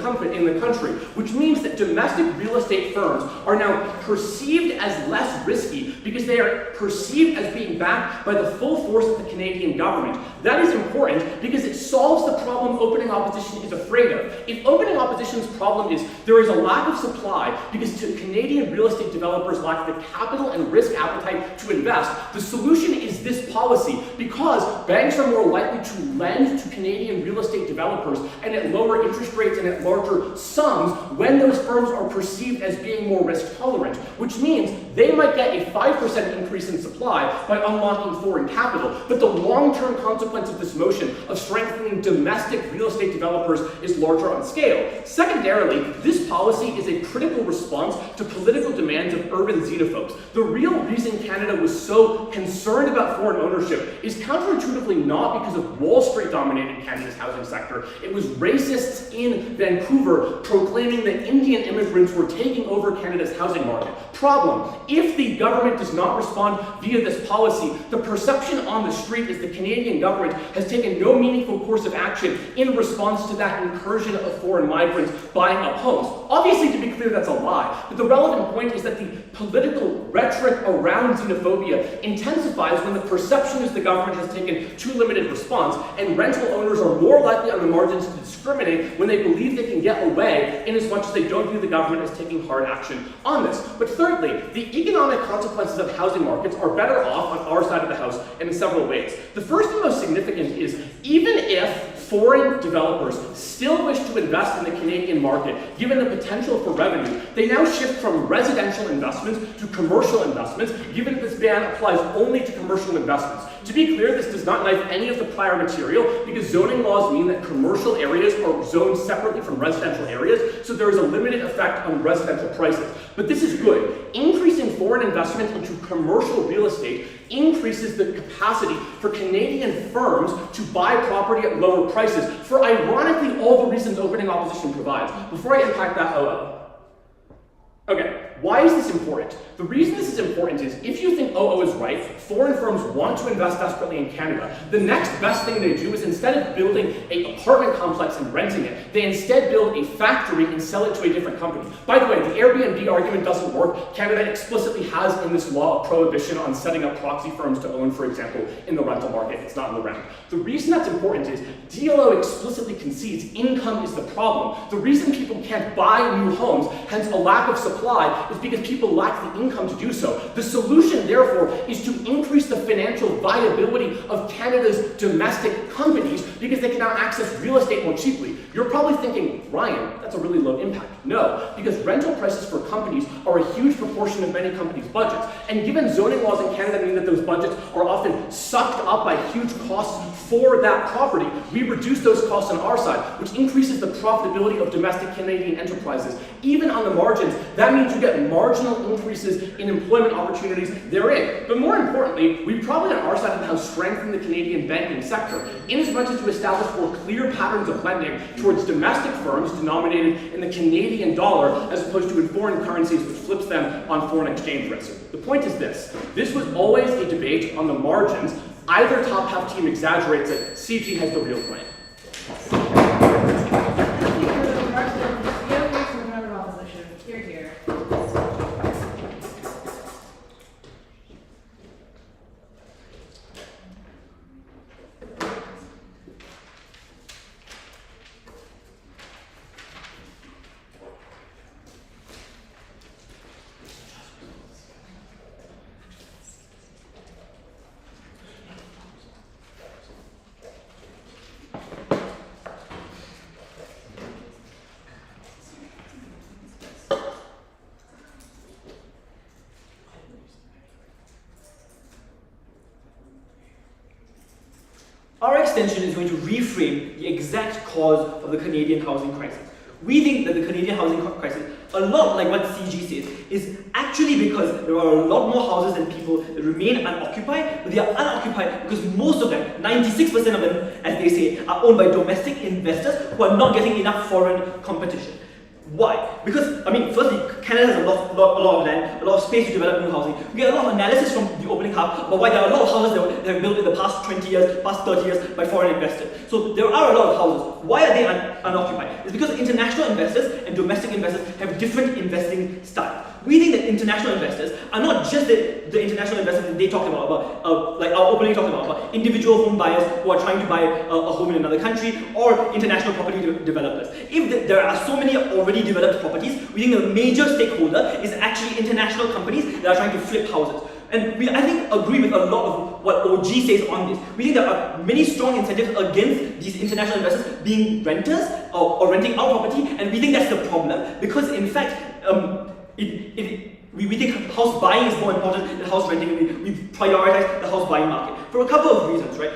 country, which means that domestic real estate firms are now perceived as less risky because they are perceived as being backed by the full force of the Canadian government. That is important because it solves the problem opening opposition is afraid of. If opening opposition's problem is there is a lack of supply because Canadian real estate developers lack the capital and risk appetite to invest, the solution is this policy, because banks are more likely to lend to Canadian real estate developers and at lower interest rates and at larger sums when those firms are perceived as being more risk tolerant, which means they might get a 5% increase in supply by unlocking foreign capital, but the long-term consequence of this motion of strengthening domestic real estate developers is larger on scale. Secondarily, this policy is a critical response to political demands of urban xenophobes. The real reason Canada was so concerned about foreign ownership is counterintuitively not because of Wall Street dominating Canada's housing sector. It was racists in Vancouver proclaiming that Indian immigrants were taking over Canada's housing market. Problem: if the government does not respond via this policy, the perception on the street is the Canadian government has taken no meaningful course of action in response to that incursion of foreign migrants buying up homes. Obviously, to be clear, that's a lie, but the relevant point is that the political rhetoric around xenophobia intensifies when the perception is the government has taken too limited response, and rental owners are more likely on the margins to discriminate when they believe they can get away, in as much as they don't view the government as taking hard action on this. But thirdly, the economic consequences of housing markets are better off on our side of the house in several ways. The first and most significant is, even if foreign developers still wish to invest in the Canadian market, given the potential for revenue, they now shift from residential investments to commercial investments, given that this ban applies only to commercial investments. To be clear, this does not knife any of the prior material, because zoning laws mean that commercial areas are zoned separately from residential areas, so there is a limited effect on residential prices. But this is good. Increasing foreign investment into commercial real estate increases the capacity for Canadian firms to buy property at lower prices, for ironically all the reasons opening opposition provides. Before I unpack that, okay, why is this important? The reason this is important is, if you think OO is right, foreign firms want to invest desperately in Canada, the next best thing they do is, instead of building an apartment complex and renting it, they instead build a factory and sell it to a different company. By the way, the Airbnb argument doesn't work. Canada explicitly has in this law a prohibition on setting up proxy firms to own, for example, in the rental market. It's not in the rent. The reason that's important is DLO explicitly concedes income is the problem. The reason people can't buy new homes, hence a lack of supply, is because people lack the income to do so. The solution, therefore, is to increase the financial viability of Canada's domestic companies because they can now access real estate more cheaply. You're probably thinking, Ryan, that's a really low impact. No, because rental prices for companies are a huge proportion of many companies' budgets. And given zoning laws in Canada mean that those budgets are often sucked up by huge costs for that property, we reduce those costs on our side, which increases the profitability of domestic Canadian enterprises. Even on the margins, that means you get marginal increases in employment opportunities therein. But more importantly, we probably on our side have strengthened the Canadian banking sector, inasmuch as to establish more clear patterns of lending towards domestic firms denominated in the Canadian dollar as opposed to in foreign currencies, which flips them on foreign exchange risk. The point is this. This was always a debate on the margins. Either top half team exaggerates it, CG has the real claim. Here, here. Our extension is going to reframe the exact cause of the Canadian housing crisis. We think that the Canadian housing crisis, a lot like what CG says, is actually because there are a lot more houses than people that remain unoccupied, but they are unoccupied because most of them, 96% of them, as they say, are owned by domestic investors who are not getting enough foreign competition. Why? Because, I mean, firstly, Canada has a lot of land, a lot of space to develop new housing. We get a lot of analysis from the opening half about why there are a lot of houses that have been built in the past 20 years, past 30 years by foreign investors. So there are a lot of houses. Why are they unoccupied? It's because international investors and domestic investors have different investing styles. We think that international investors are not just the international investors that they talk about like our opening talked about individual home buyers who are trying to buy a home in another country, or international property developers. If there are so many already developed properties, we think a major stakeholder is actually international companies that are trying to flip houses. And we, I think, agree with a lot of what OG says on this. We think there are many strong incentives against these international investors being renters or renting our property, and we think that's the problem because, in fact, we think house buying is more important than house renting. We prioritize the house buying market for a couple of reasons, right?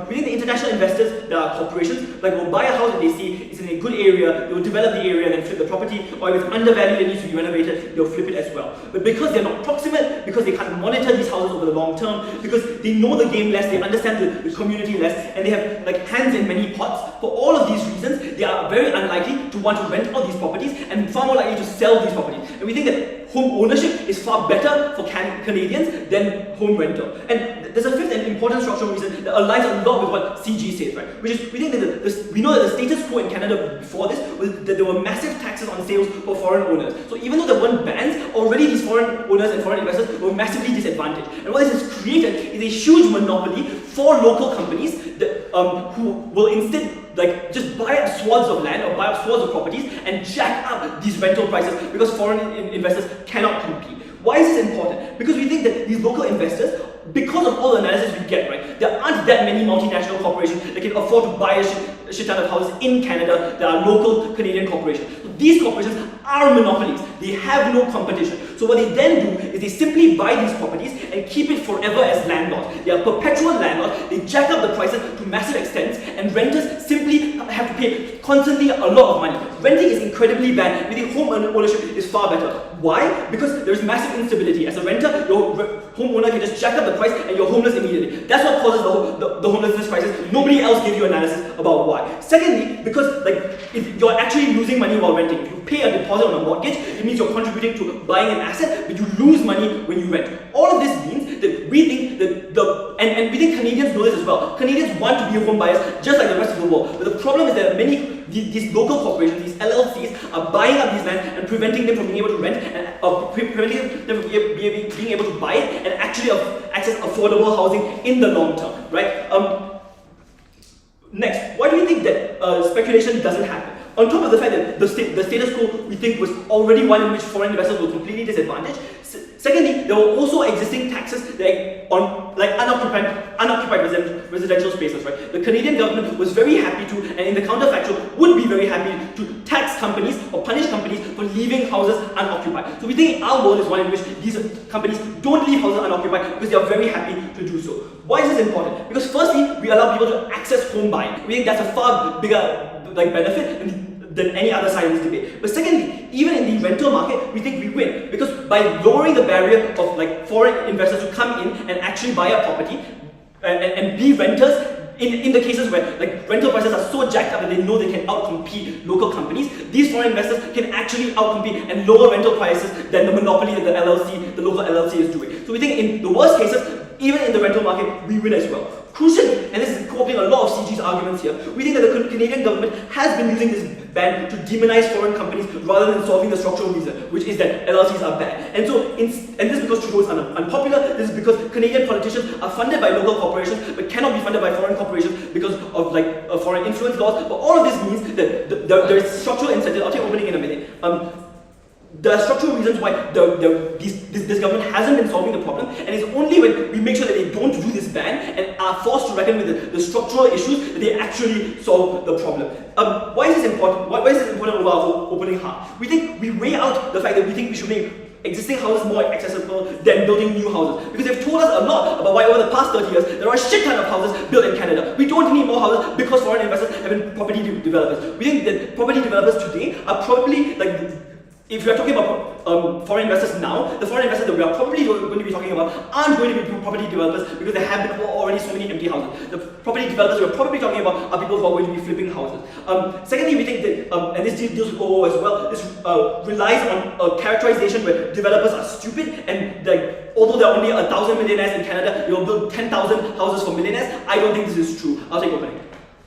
We think the international investors, the corporations, like will buy a house that they see is in a good area, they will develop the area and then flip the property, or if it's undervalued and needs to be renovated, they'll flip it as well. But because they're not proximate, because they can't monitor these houses over the long term, because they know the game less, they understand the community less, and they have like hands in many pots, for all of these reasons, they are very unlikely to want to rent out these properties and far more likely to sell these properties. And we think that home ownership is far better for Canadians than home rental. And there's a fifth and important structural reason that aligns a lot with what CG says, right? Which is, we think that we know that the status quo in Canada before this was that there were massive taxes on sales for foreign owners. So even though there weren't bans, already these foreign owners and foreign investors were massively disadvantaged. And what this has created is a huge monopoly for local companies that, who will instead like just buy up swaths of land or buy up swaths of properties and jack up these rental prices because foreign investors cannot compete. Why is this important? Because we think that these local investors, because of all the analysis we get, right, there aren't that many multinational corporations that can afford to buy a shit ton of houses in Canada that are local Canadian corporations. So these corporations are monopolies. They have no competition. So what they then do is they simply buy these properties and keep it forever as landlords. They are perpetual landlords. They jack up the prices to massive extents, and renters simply have to pay constantly a lot of money. Renting is incredibly bad. We think home ownership is far better. Why? Because there's massive instability. As a renter, your homeowner can just jack up the price and you're homeless immediately. That's what causes the homelessness crisis. Nobody else gives you analysis about why. Secondly, because if you're actually losing money while renting. If you pay a deposit on a mortgage, it means you're contributing to buying an asset, but you lose money when you rent. All of this means that we think that and we think Canadians know this as well. Canadians want to be home buyers just like the rest of the world. But the problem is that these local corporations, these LLCs, are buying up these lands and preventing them from being able to rent, and preventing them from being able to buy it and actually access affordable housing in the long term, right? Next, why do you think that speculation doesn't happen? On top of the fact that the status quo we think was already one in which foreign investors were completely disadvantaged, Secondly, there were also existing taxes on unoccupied residential spaces, right? The Canadian government was very happy to, and in the counterfactual, would be very happy to tax companies or punish companies for leaving houses unoccupied. So we think our world is one in which these companies don't leave houses unoccupied because they are very happy to do so. Why is this important? Because firstly, we allow people to access home buying. We think that's a far bigger benefit than any other side of this debate. But secondly, even in the rental market, we think we win because by lowering the barrier of foreign investors to come in and actually buy a property and be renters, in the cases where rental prices are so jacked up that they know they can outcompete local companies, these foreign investors can actually outcompete and lower rental prices than the monopoly that the local LLC is doing. So we think in the worst cases, even in the rental market, we win as well. Crucially, and this is co-opting a lot of CG's arguments here, we think that the Canadian government has been using this ban to demonize foreign companies rather than solving the structural reason, which is that LLCs are bad. And so, and this is because Trudeau is unpopular, this is because Canadian politicians are funded by local corporations but cannot be funded by foreign corporations because of foreign influence laws. But all of this means that there is structural incentive. I'll take opening in a minute. There are structural reasons why this government hasn't been solving the problem, and it's only when we make sure that they don't do this ban and are forced to reckon with the structural issues that they actually solve the problem. Why is this important? Why is this important over our opening half? We think we weigh out the fact that we think we should make existing houses more accessible than building new houses. Because they've told us a lot about why over the past 30 years there are a shit ton of houses built in Canada. We don't need more houses because foreign investors have been property developers. We think that property developers today are probably if we are talking about foreign investors now, the foreign investors that we are probably going to be talking about aren't going to be property developers because there have been already so many empty houses. The property developers we are probably talking about are people who are going to be flipping houses. Secondly, we think that, and this deals with OO as well, this relies on a characterization where developers are stupid and although there are only 1,000 millionaires in Canada, they will build 10,000 houses for millionaires. I don't think this is true. I'll take opening.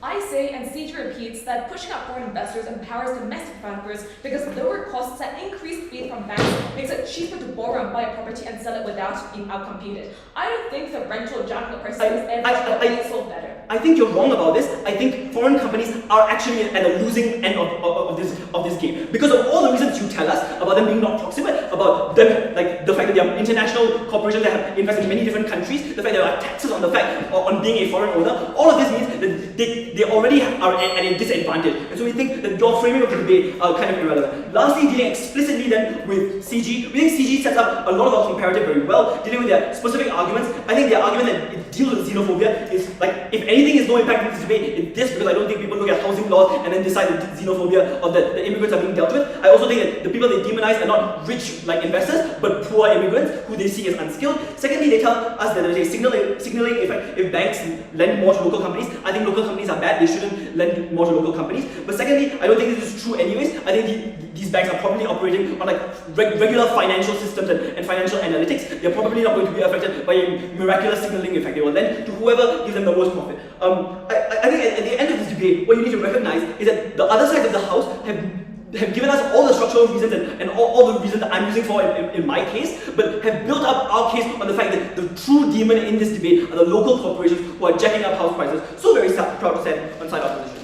I say, and CG repeats, that pushing out foreign investors empowers domestic developers because lower costs and increased fees from banks makes it cheaper to borrow and buy a property and sell it without being outcompeted. I don't think the rental jack the prices is ever sold better. I think you're wrong about this. I think foreign companies are actually at a losing end of this game because of all the reasons you tell us about them being not proximate, about them the fact that they are international corporations that have invested in many different countries, the fact that there are taxes on the fact on being a foreign owner. All of this means that they already are at a disadvantage. And so we think that your framing of the debate are kind of irrelevant. Lastly, dealing explicitly then with CG, we think CG sets up a lot of our comparative very well, dealing with their specific arguments. I think their argument that it deals with xenophobia is if anything is no impact in this debate, it's this, because I don't think people look at housing laws and then decide that xenophobia or that the immigrants are being dealt with. I also think that the people they demonize are not rich investors, but poor immigrants who they see as unskilled. Secondly, they tell us that there's a signaling effect if banks lend more to local companies. I think local companies are bad, they shouldn't lend more to local companies. But secondly, I don't think this is true anyways. I think these banks are probably operating on regular financial systems and financial analytics. They're probably not going to be affected by a miraculous signaling effect. They will lend to whoever gives them the most profit. I think at the end of this debate, what you need to recognize is that the other side of the house have given us all the structural reasons and all the reasons that I'm using for in my case, but have built up our case on the fact that the true demon in this debate are the local corporations who are jacking up house prices. So very proud to stand on side opposition.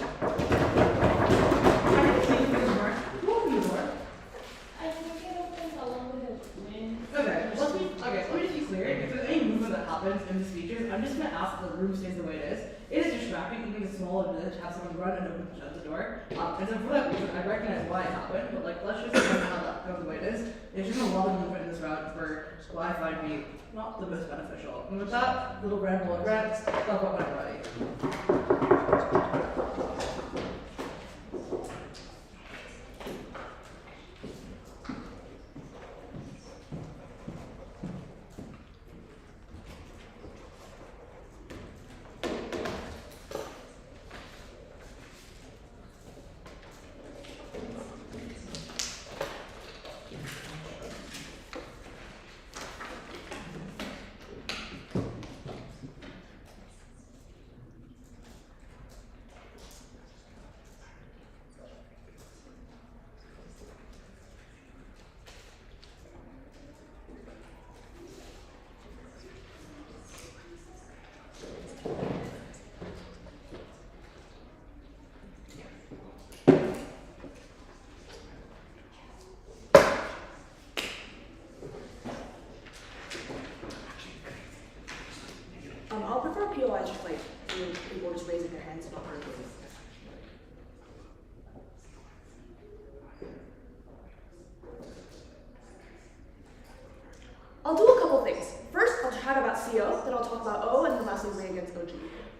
Let me just be clear. If there's any movement that happens in the speeches, I'm just going to ask that the room stays the way it is. It is distracting, even a small village, to have someone run and open and shut the door. And so for that reason, I recognize why it happened, but let's just have that go the way it is. There's just a lot of movement in this round for what I find to be not the most beneficial. And with that little ramble and rant, stuff up when I'm ready. couple things. First, I'll chat about CO, then I'll talk about O, and then lastly weigh against OG.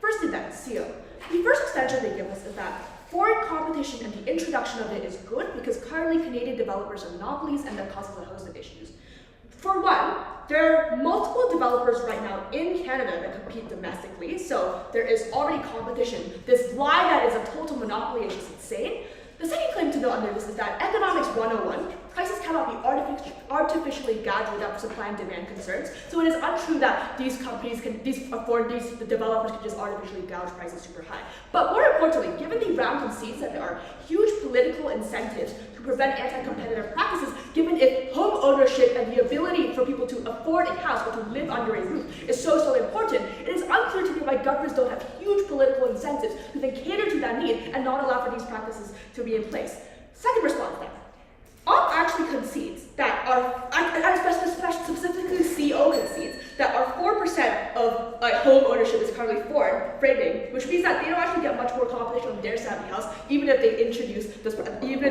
First thing then, CO. The first extension they give us is that foreign competition and the introduction of it is good because currently Canadian developers are monopolies and that causes a host of issues. For one, there are multiple developers right now in Canada that compete domestically, so there is already competition. This lie that is a total monopoly is just insane. The second claim to note under this is that economics 101, prices cannot be artificially gauged without supply and demand concerns. So it is untrue that these companies the developers can just artificially gouge prices super high. But more importantly, given the round concedes that there are huge political incentives to prevent anti-competitive practices, given if home ownership and the ability for people to afford a house or to live under a roof is so important, it is unclear to me why governments don't have huge political incentives to then cater to that need and not allow for these practices to be in place. Second response then. OP actually concedes that specifically CO concedes that our 4% of home ownership is currently foreign framing, which means that they don't actually get much more competition on their side of the house, even if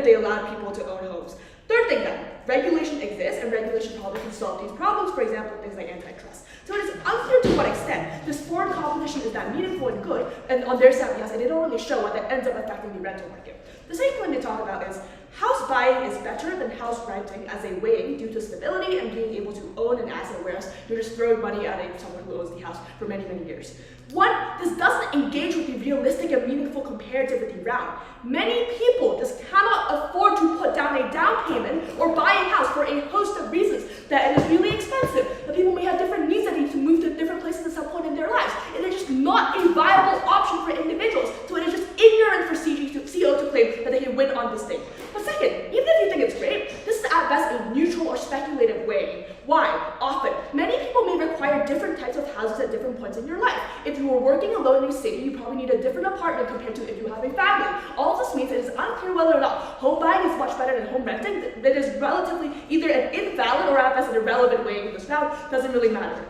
they allow people to own homes. Third thing then, regulation exists and regulation probably can solve these problems, for example, things like antitrust. So it is unclear to what extent this foreign competition is that meaningful and good and on their side of the house, and they don't really show what that ends up affecting the rental market. The second point they talk about is house buying is better than house renting as a way due to stability and being able to own an asset, whereas you're just throwing money at someone who owns the house for many years. One, this doesn't engage with the realistic and meaningful comparativity round. Many people just cannot afford to put down a down payment or buy a house for a host of reasons. That it is really expensive, that people may have different needs that need to move to different places at some point in their lives. It is just not a viable option for individuals, so it is just ignorant for CO to claim that they can win on this thing. But second, even if you think it's great, this is at best a neutral or speculative way. Why? Often, many people may require different types of houses at different points in your life. If you were working alone in a city, you probably need a different apartment compared to if you have a family. All of this means it is unclear whether or not home buying is much better than home renting. That is relatively either an invalid or at best an irrelevant way in this round. Doesn't really matter.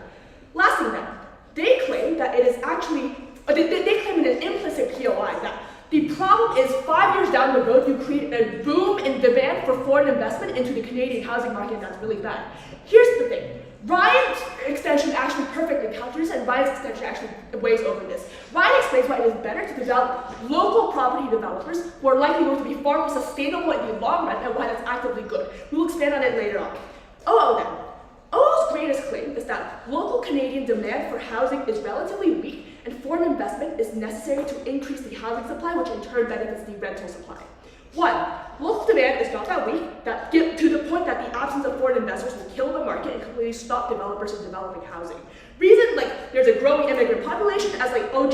Last thing then, they claim that it is actually, they claim in an implicit POI that the problem is 5 years down the road, you create a boom in demand for foreign investment into the Canadian housing market that's really bad. Here's the thing. Ryan's extension actually perfectly counters and Ryan's extension actually weighs over this. Ryan explains why it is better to develop local property developers who are likely going to be far more sustainable in the long run and why that's actively good. We will expand on it later on. OO then. OO's greatest claim is that local Canadian demand for housing is relatively weak and foreign investment is necessary to increase the housing supply, which in turn benefits the rental supply. One, local demand is not that weak, to the point that the absence of foreign investors will kill the market and completely stop developers from developing housing. Reason, there's a growing immigrant population, as OG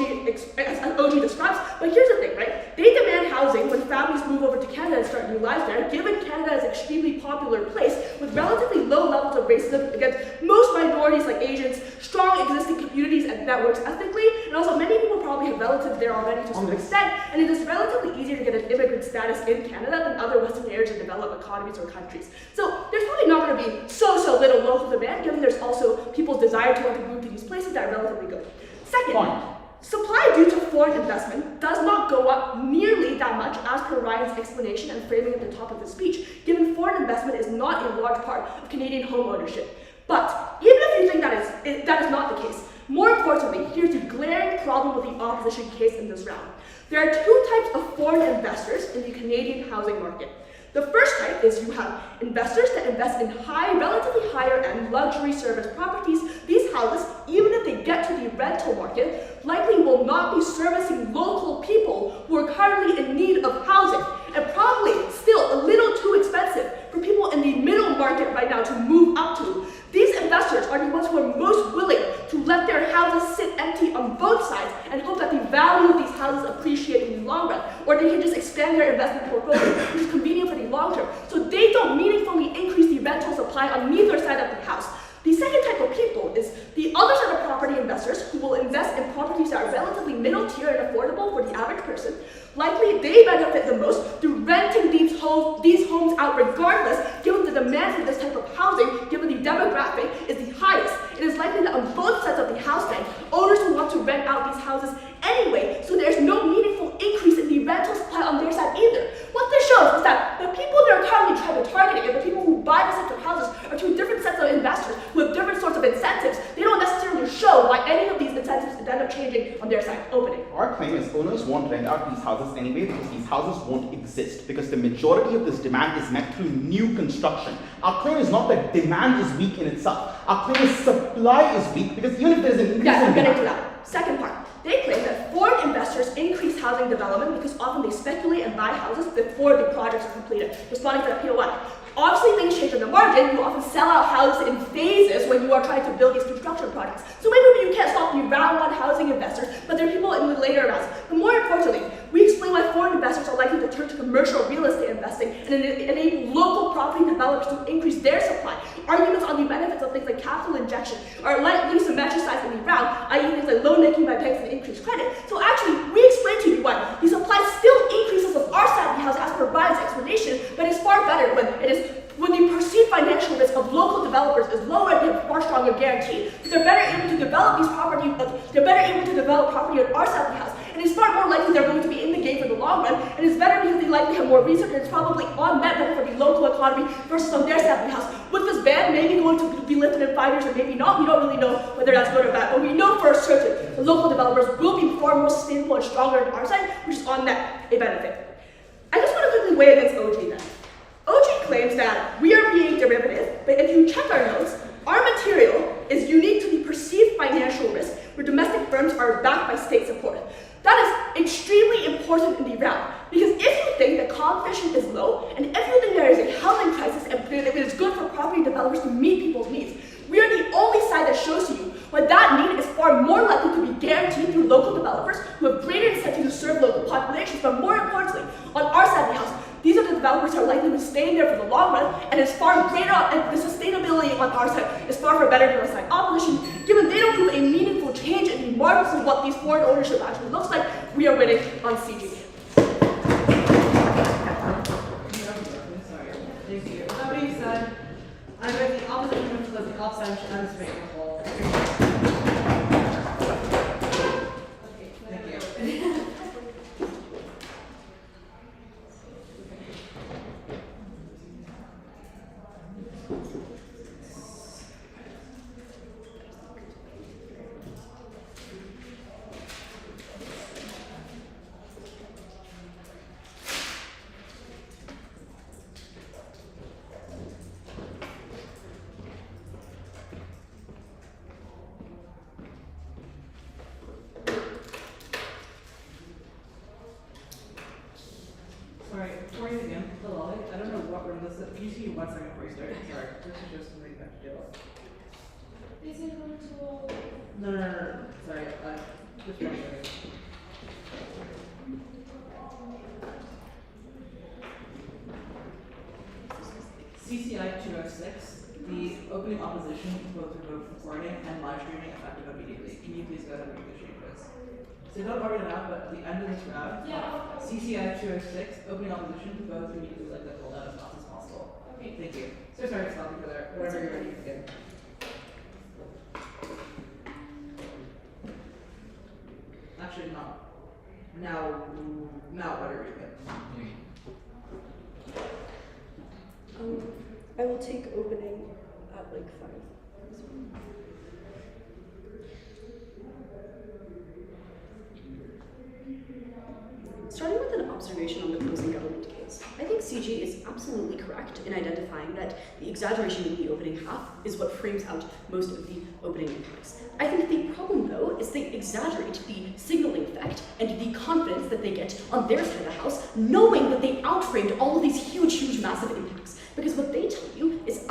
describes, but here's the thing, right? They demand housing when families move over to Canada and start new lives there, given Canada is an extremely popular place with relatively low levels of racism against most minorities like Asians, strong existing communities and networks ethnically, and also many people probably have relatives there already to some extent, and it is relatively easier to get an immigrant status in Canada than other Western areas of developed economies or countries. So there's probably not going to be so little local demand, given there's also people's desire to want to move to these places that are relatively good. Second, supply due to foreign investment does not go up nearly that much as per Ryan's explanation and framing at the top of his speech, given foreign investment is not a large part of Canadian home ownership. But even if you think that is not the case, more importantly, here's the glaring problem with the opposition case in this round. There are two types of foreign investors in the Canadian housing market. The first type is you have investors that invest in relatively higher end luxury service properties. These houses, even if they get to the rental market, likely will not be servicing local people who are currently in need of housing, and probably still a little too expensive for people in the middle market right now to move up to. These investors are the ones who are most willing to let their houses sit empty on both sides and hope that the value of these houses appreciate in the long run, or they can just expand their investment portfolio, which is convenient for the long term. So they don't meaningfully increase the rental supply on neither side of the house. The second type of people is the other set of property investors who will invest in properties that are relatively middle tier and affordable for the average person. Likely they benefit the most through renting these homes out regardless, given the demand for this type of housing, given the demographic is the highest. It is likely that on both sides of the house then, owners will want to rent out these houses anyway, so there's no meaningful increase in the rental supply on their side either. What this shows is that the people that are currently targeting and the people who buy these types of houses are two different sets of investors with different sorts of incentives, they don't necessarily show why any of these incentives end up changing on their side. Opening. Our claim is owners won't rent out these houses anyway because these houses won't exist, because the majority of this demand is met through new construction. Our claim is not that demand is weak in itself. Our claim is supply is weak, because even if there's an increase Yes, in I'm getting to demand, that. Second part. They claim that foreign investors increase housing development because often they speculate and buy houses before the projects are completed. Responding to that, you know what? Obviously, things change on the margin. You often sell out houses in phases when you are trying to build these construction projects. So maybe you can't stop the round one housing investors, but there are people in the later rounds. But more importantly, we explain why foreign investors are likely to turn to commercial real estate investing and enable local property developers to increase their supply. Arguments on the benefits of things like capital injection are likely symmetricized in the round, i.e. things like loan making by banks and increased credit. So actually, we explain to you why the supply still increases of our savvy house as per Brian's explanation, but it's far better when the perceived financial risk of local developers is lower and they have far stronger guarantee. They're better able to develop these property. They're better able to develop property on our savvy house, and it's far more likely they're going to be in the game for the long run. And it's better because they likely have more research, and it's probably on net better for the local economy versus on their savvy house. With this ban maybe going to be lifted in 5 years or maybe not, we don't really know whether that's good or bad. But we know for certain the local developers will be far more sustainable and stronger on our side, which is on net a benefit. I just want to quickly weigh against OG then. OG claims that we are being derivative, but if you check our notes, our material is unique to the perceived financial risk where domestic firms are backed by state support. That is extremely important in the round, because if you think that competition is low, and if you think there is a housing crisis and it is good for property developers to meet people's needs, we are the only side that shows you what that need is far more likely to be guaranteed through local developers who have greater incentive to serve local populations, but more importantly, on our side of the house, these are the developers who are likely to stay there for the long run, and it's far greater, and the sustainability on our side is far better than our side opposition, given they don't prove a meaningful change in the markets of what these foreign ownership actually looks like. We are winning on CG. Sorry. Thank you. That being said, I read the opposition to the opposition and the whole. Okay, thank you. Sorry, before you begin, hello, I don't know what room this is. Can you see 1 second before you start? Sorry, this is just something I have to deal with. Is it going to? No. Sorry, just 1 second. CCI 206, the opening opposition to both remote recording and live streaming effective immediately. Can you please go ahead and read the changes? So don't worry now, but at the end of this round, Yeah. CCI 206, opening opposition to both immediately let that pulled out as fast as possible. Okay, thank you. So sorry to stop you for there. Whenever you're ready, begin. Actually, not. Now, whatever you get. I will take opening at like 5. Starting with an observation on the closing government case, I think CG is absolutely correct in identifying that the exaggeration in the opening half is what frames out most of the opening impacts. I think the problem, though, is they exaggerate the signaling effect and the confidence that they get on their side of the house, knowing that they outframed all of these huge, massive impacts. Because what they tell you is,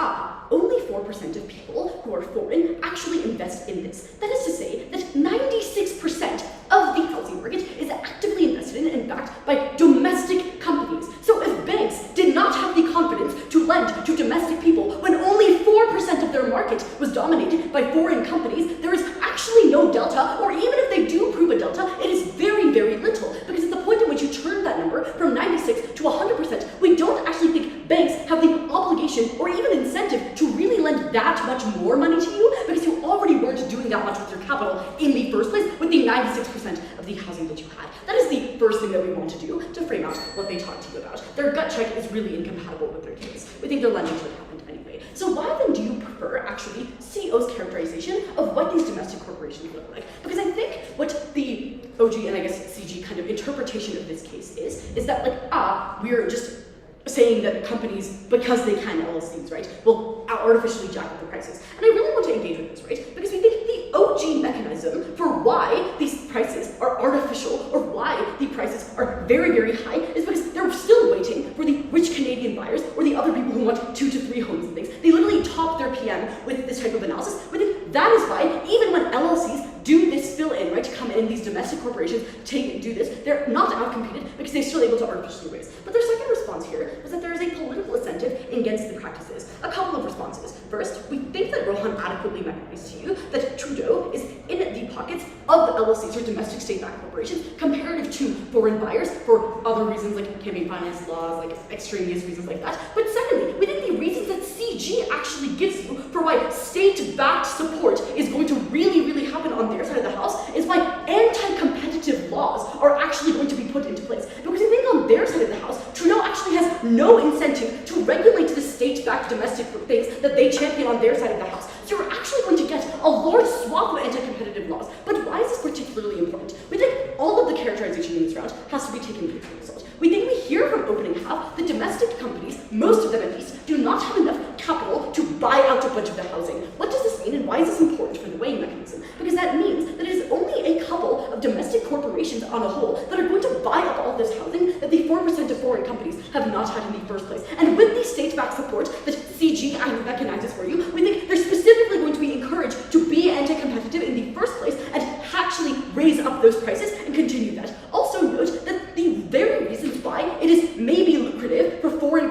only 4% of people who are foreign actually invest in this. That is to say that 96% of the housing market is actively invested in and backed by domestic companies. So if banks did not have the confidence to lend to domestic people when only 4% of their market was dominated by foreign companies, there is actually no delta, or even if they do prove a delta, it is very, very little. Because at the point in which you turn that number from 96 to 100%, we don't actually think banks have the obligation or even incentive to really lend that much more money to you, because you already weren't doing that much with your capital in the first place with the 96% of the housing that you had. That is the first thing that we want to do to frame out what they talk to you about. Their gut check is really incompatible with their case. We think their lending should have happened anyway. So why then do you prefer actually CEO's characterization of what these domestic corporations look like. Because I think what the OG and I guess CG kind of interpretation of this case is that like, we're just saying that companies, because they can LLCs, right, will artificially jack up the prices. And I really want to engage with this, right, because we think the OG mechanism for why these prices are artificial or why the prices are very, very high is because they're still waiting for the rich Canadian buyers or the other people who want 2 to 3 homes and things. They literally top their PM with this type of analysis. We think that is why even when LLCs do this fill-in, right, to come in, these domestic corporations do this, they're not outcompeted because they're still able to artificially raise. But their second response here was that there is a political incentive against the practices. A couple of responses. First, we think that Rohan adequately recognized to you that Trudeau is in the pockets of the LLCs or domestic state-backed corporations comparative to foreign buyers for other reasons like campaign finance laws, like extraneous reasons like that. But secondly, we think the reasons that CG actually gives you for why state-backed support is going to really, really happen on their side of the house is why anti-competitive laws are actually going to be put into place. Because I think on their side of the house, Trudeau actually has no incentive to regulate the state-backed domestic things that they champion on their side of the house. So you're actually going to get a large swath of anti-competitive laws. But why is this particularly important? We think all of the characterization in this round has to be taken into account. We think we hear from opening half that domestic companies, most of them at least, do not have enough capital to buy out a bunch of the housing. What does this mean and why is this important for the weighing mechanism? Because that means that it is only a couple of domestic corporations on a whole that are going to buy up all this housing that the 4% of foreign companies have not had in the first place. And with the state-backed support that CG recognizes for you, we think they're specifically going to be encouraged to be anti-competitive in the first place and actually raise up those prices and continue that. Also note that the very reasons why it is maybe lucrative for foreign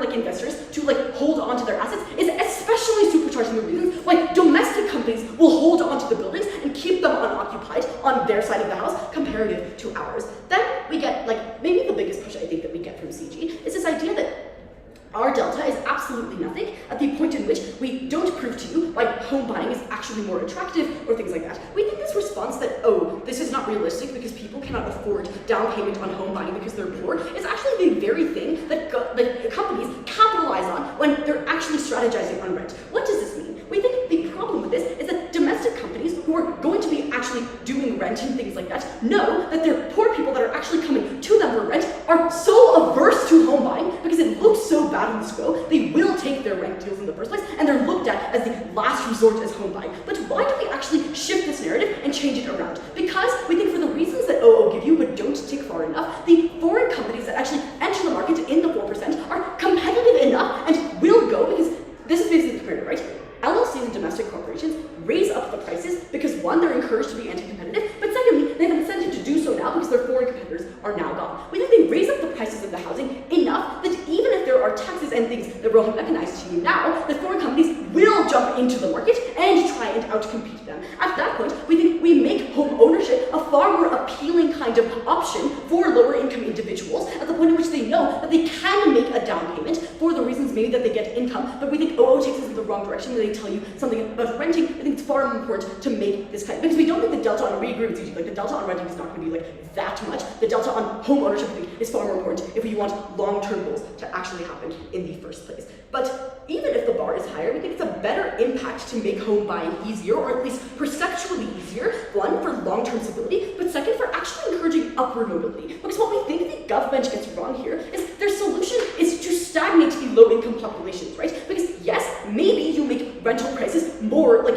like investors to like hold on to their assets is especially supercharging the reasons why domestic companies will hold on to the buildings and keep them unoccupied on their side of the house comparative to ours. Then we get like maybe the biggest push I think that we get from CG is this idea that our delta is absolutely nothing at the point in which we don't prove to you why home buying is actually more attractive or things like that. We think this response that, oh, this is not realistic because people cannot afford down payment on home buying because they're poor is actually the very thing that companies capitalize on when they're actually strategizing on rent. What does this mean? We think the problem with this is that domestic companies who are going to be actually doing rent and things like that know that their poor people that are actually coming to them for rent are so averse to home buying because it looks so bad in the SCO, they will take their rent deals in the first place and they're looked at as the last resort as home buying. But why do we actually shift this narrative and change it around? Because we think for the reasons that OO give you but don't take far enough, the foreign companies that actually enter the market in the 4% are competitive enough and will go because this is basically the period, right? LLCs and domestic corporations raise up the prices because one, they're encouraged to be anti-competitive, but secondly, they have an incentive to do so now because their foreign competitors are now gone. We think they raise up the prices of the housing enough that even if there are taxes and things that Rohan recognized to you now, that foreign companies will jump into the market and try and outcompete them. At that point, we think we make home ownership a far more appealing kind of option for lower income individuals at the point in which they know that they can make a down payment for the reasons maybe that they get income, but we think OO takes us in the wrong direction when they tell you something about renting. I think it's far more important to make this kind, because we don't think the delta on, we agree with CG, like the delta on renting is not going to be like that much. The delta on home ownership I think is far more important if you want long-term goals to actually happen in the first place. But even if the bar is higher, we think it's a better impact to make home buying easier, or at least perceptually easier, one, for long-term stability, but second, for actually encouraging upward mobility. Because what we think the government gets wrong here is their solution is to stagnate the low-income populations, right? Because yes, maybe you make rental prices more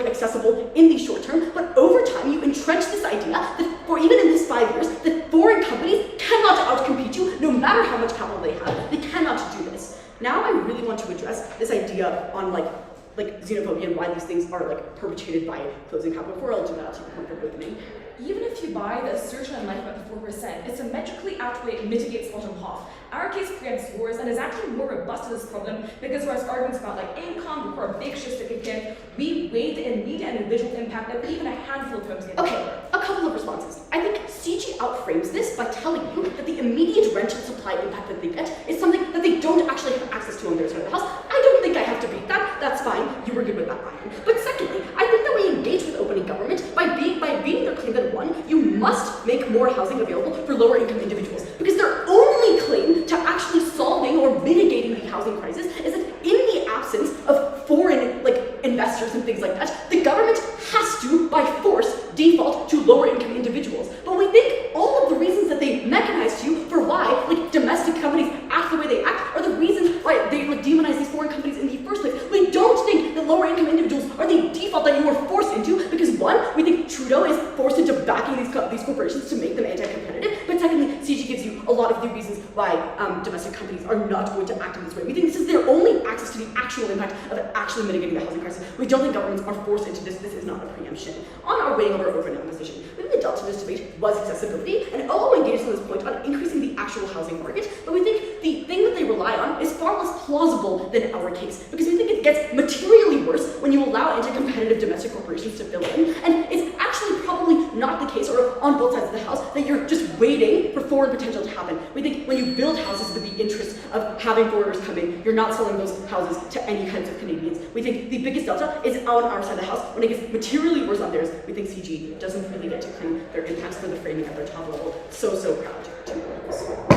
accessible in the short term, but over time you entrench this idea that for even in these 5 years, that foreign companies cannot outcompete you no matter how much capital they have. They cannot do this. Now I really want to address this idea on like xenophobia and why these things are like perpetuated by closing capital. Before I'll do that, I'll take a point for opening. Even if you buy the assertion in life about the 4%, it symmetrically mitigates bottom half. Our case preempts wars and is actually more robust to this problem because whereas arguments about like income require big shifts to kick in, we weigh the immediate and individual impact that even a handful of homes get. Okay, a couple of responses. I think CG outframes this by telling you that the immediate rental supply impact that they get is something that they don't actually have access to on their side of the house. I don't think I have to beat that. That's fine. You were good with that, Ryan. But secondly, I think that we engage with opening government by beating their claim that one, you must make more housing available for lower income individuals. Because their only claim to actually solving or mitigating the housing crisis is that in the absence of foreign investors investors and things like that, the government has to, by force, default to lower income individuals. But we think all of the reasons that they mechanize to you for why domestic companies act the way they act are the reasons why they demonize these foreign companies in the first place. We don't think that lower income individuals are the default that you are forced into because one, we think Trudeau is forced into backing these corporations to make them anti-competitive, but secondly, CG gives you a lot of the reasons why domestic companies are not going to act in this way. We think this is their only access to the actual impact of actually mitigating the housing crisis. We don't think governments are forced into this. This is not a preemption. On our way over urban position, we think the delta in this debate was accessibility, and OO engaged on this point on increasing the actual housing market, but we think the thing that they rely on is far less plausible than our case, because we think it gets materially worse when you allow anti-competitive domestic corporations to fill in, and it's actually probably not the case, or on both sides of the house, that you're just waiting for foreign potential to happen. We think when you build houses with the interest of having foreigners come in, you're not selling those houses to any kinds of Canadians. We think the biggest delta is on our side of the house. When it gets materially worse on theirs, we think CG doesn't really get to claim their impacts for the framing at their top level. So proud to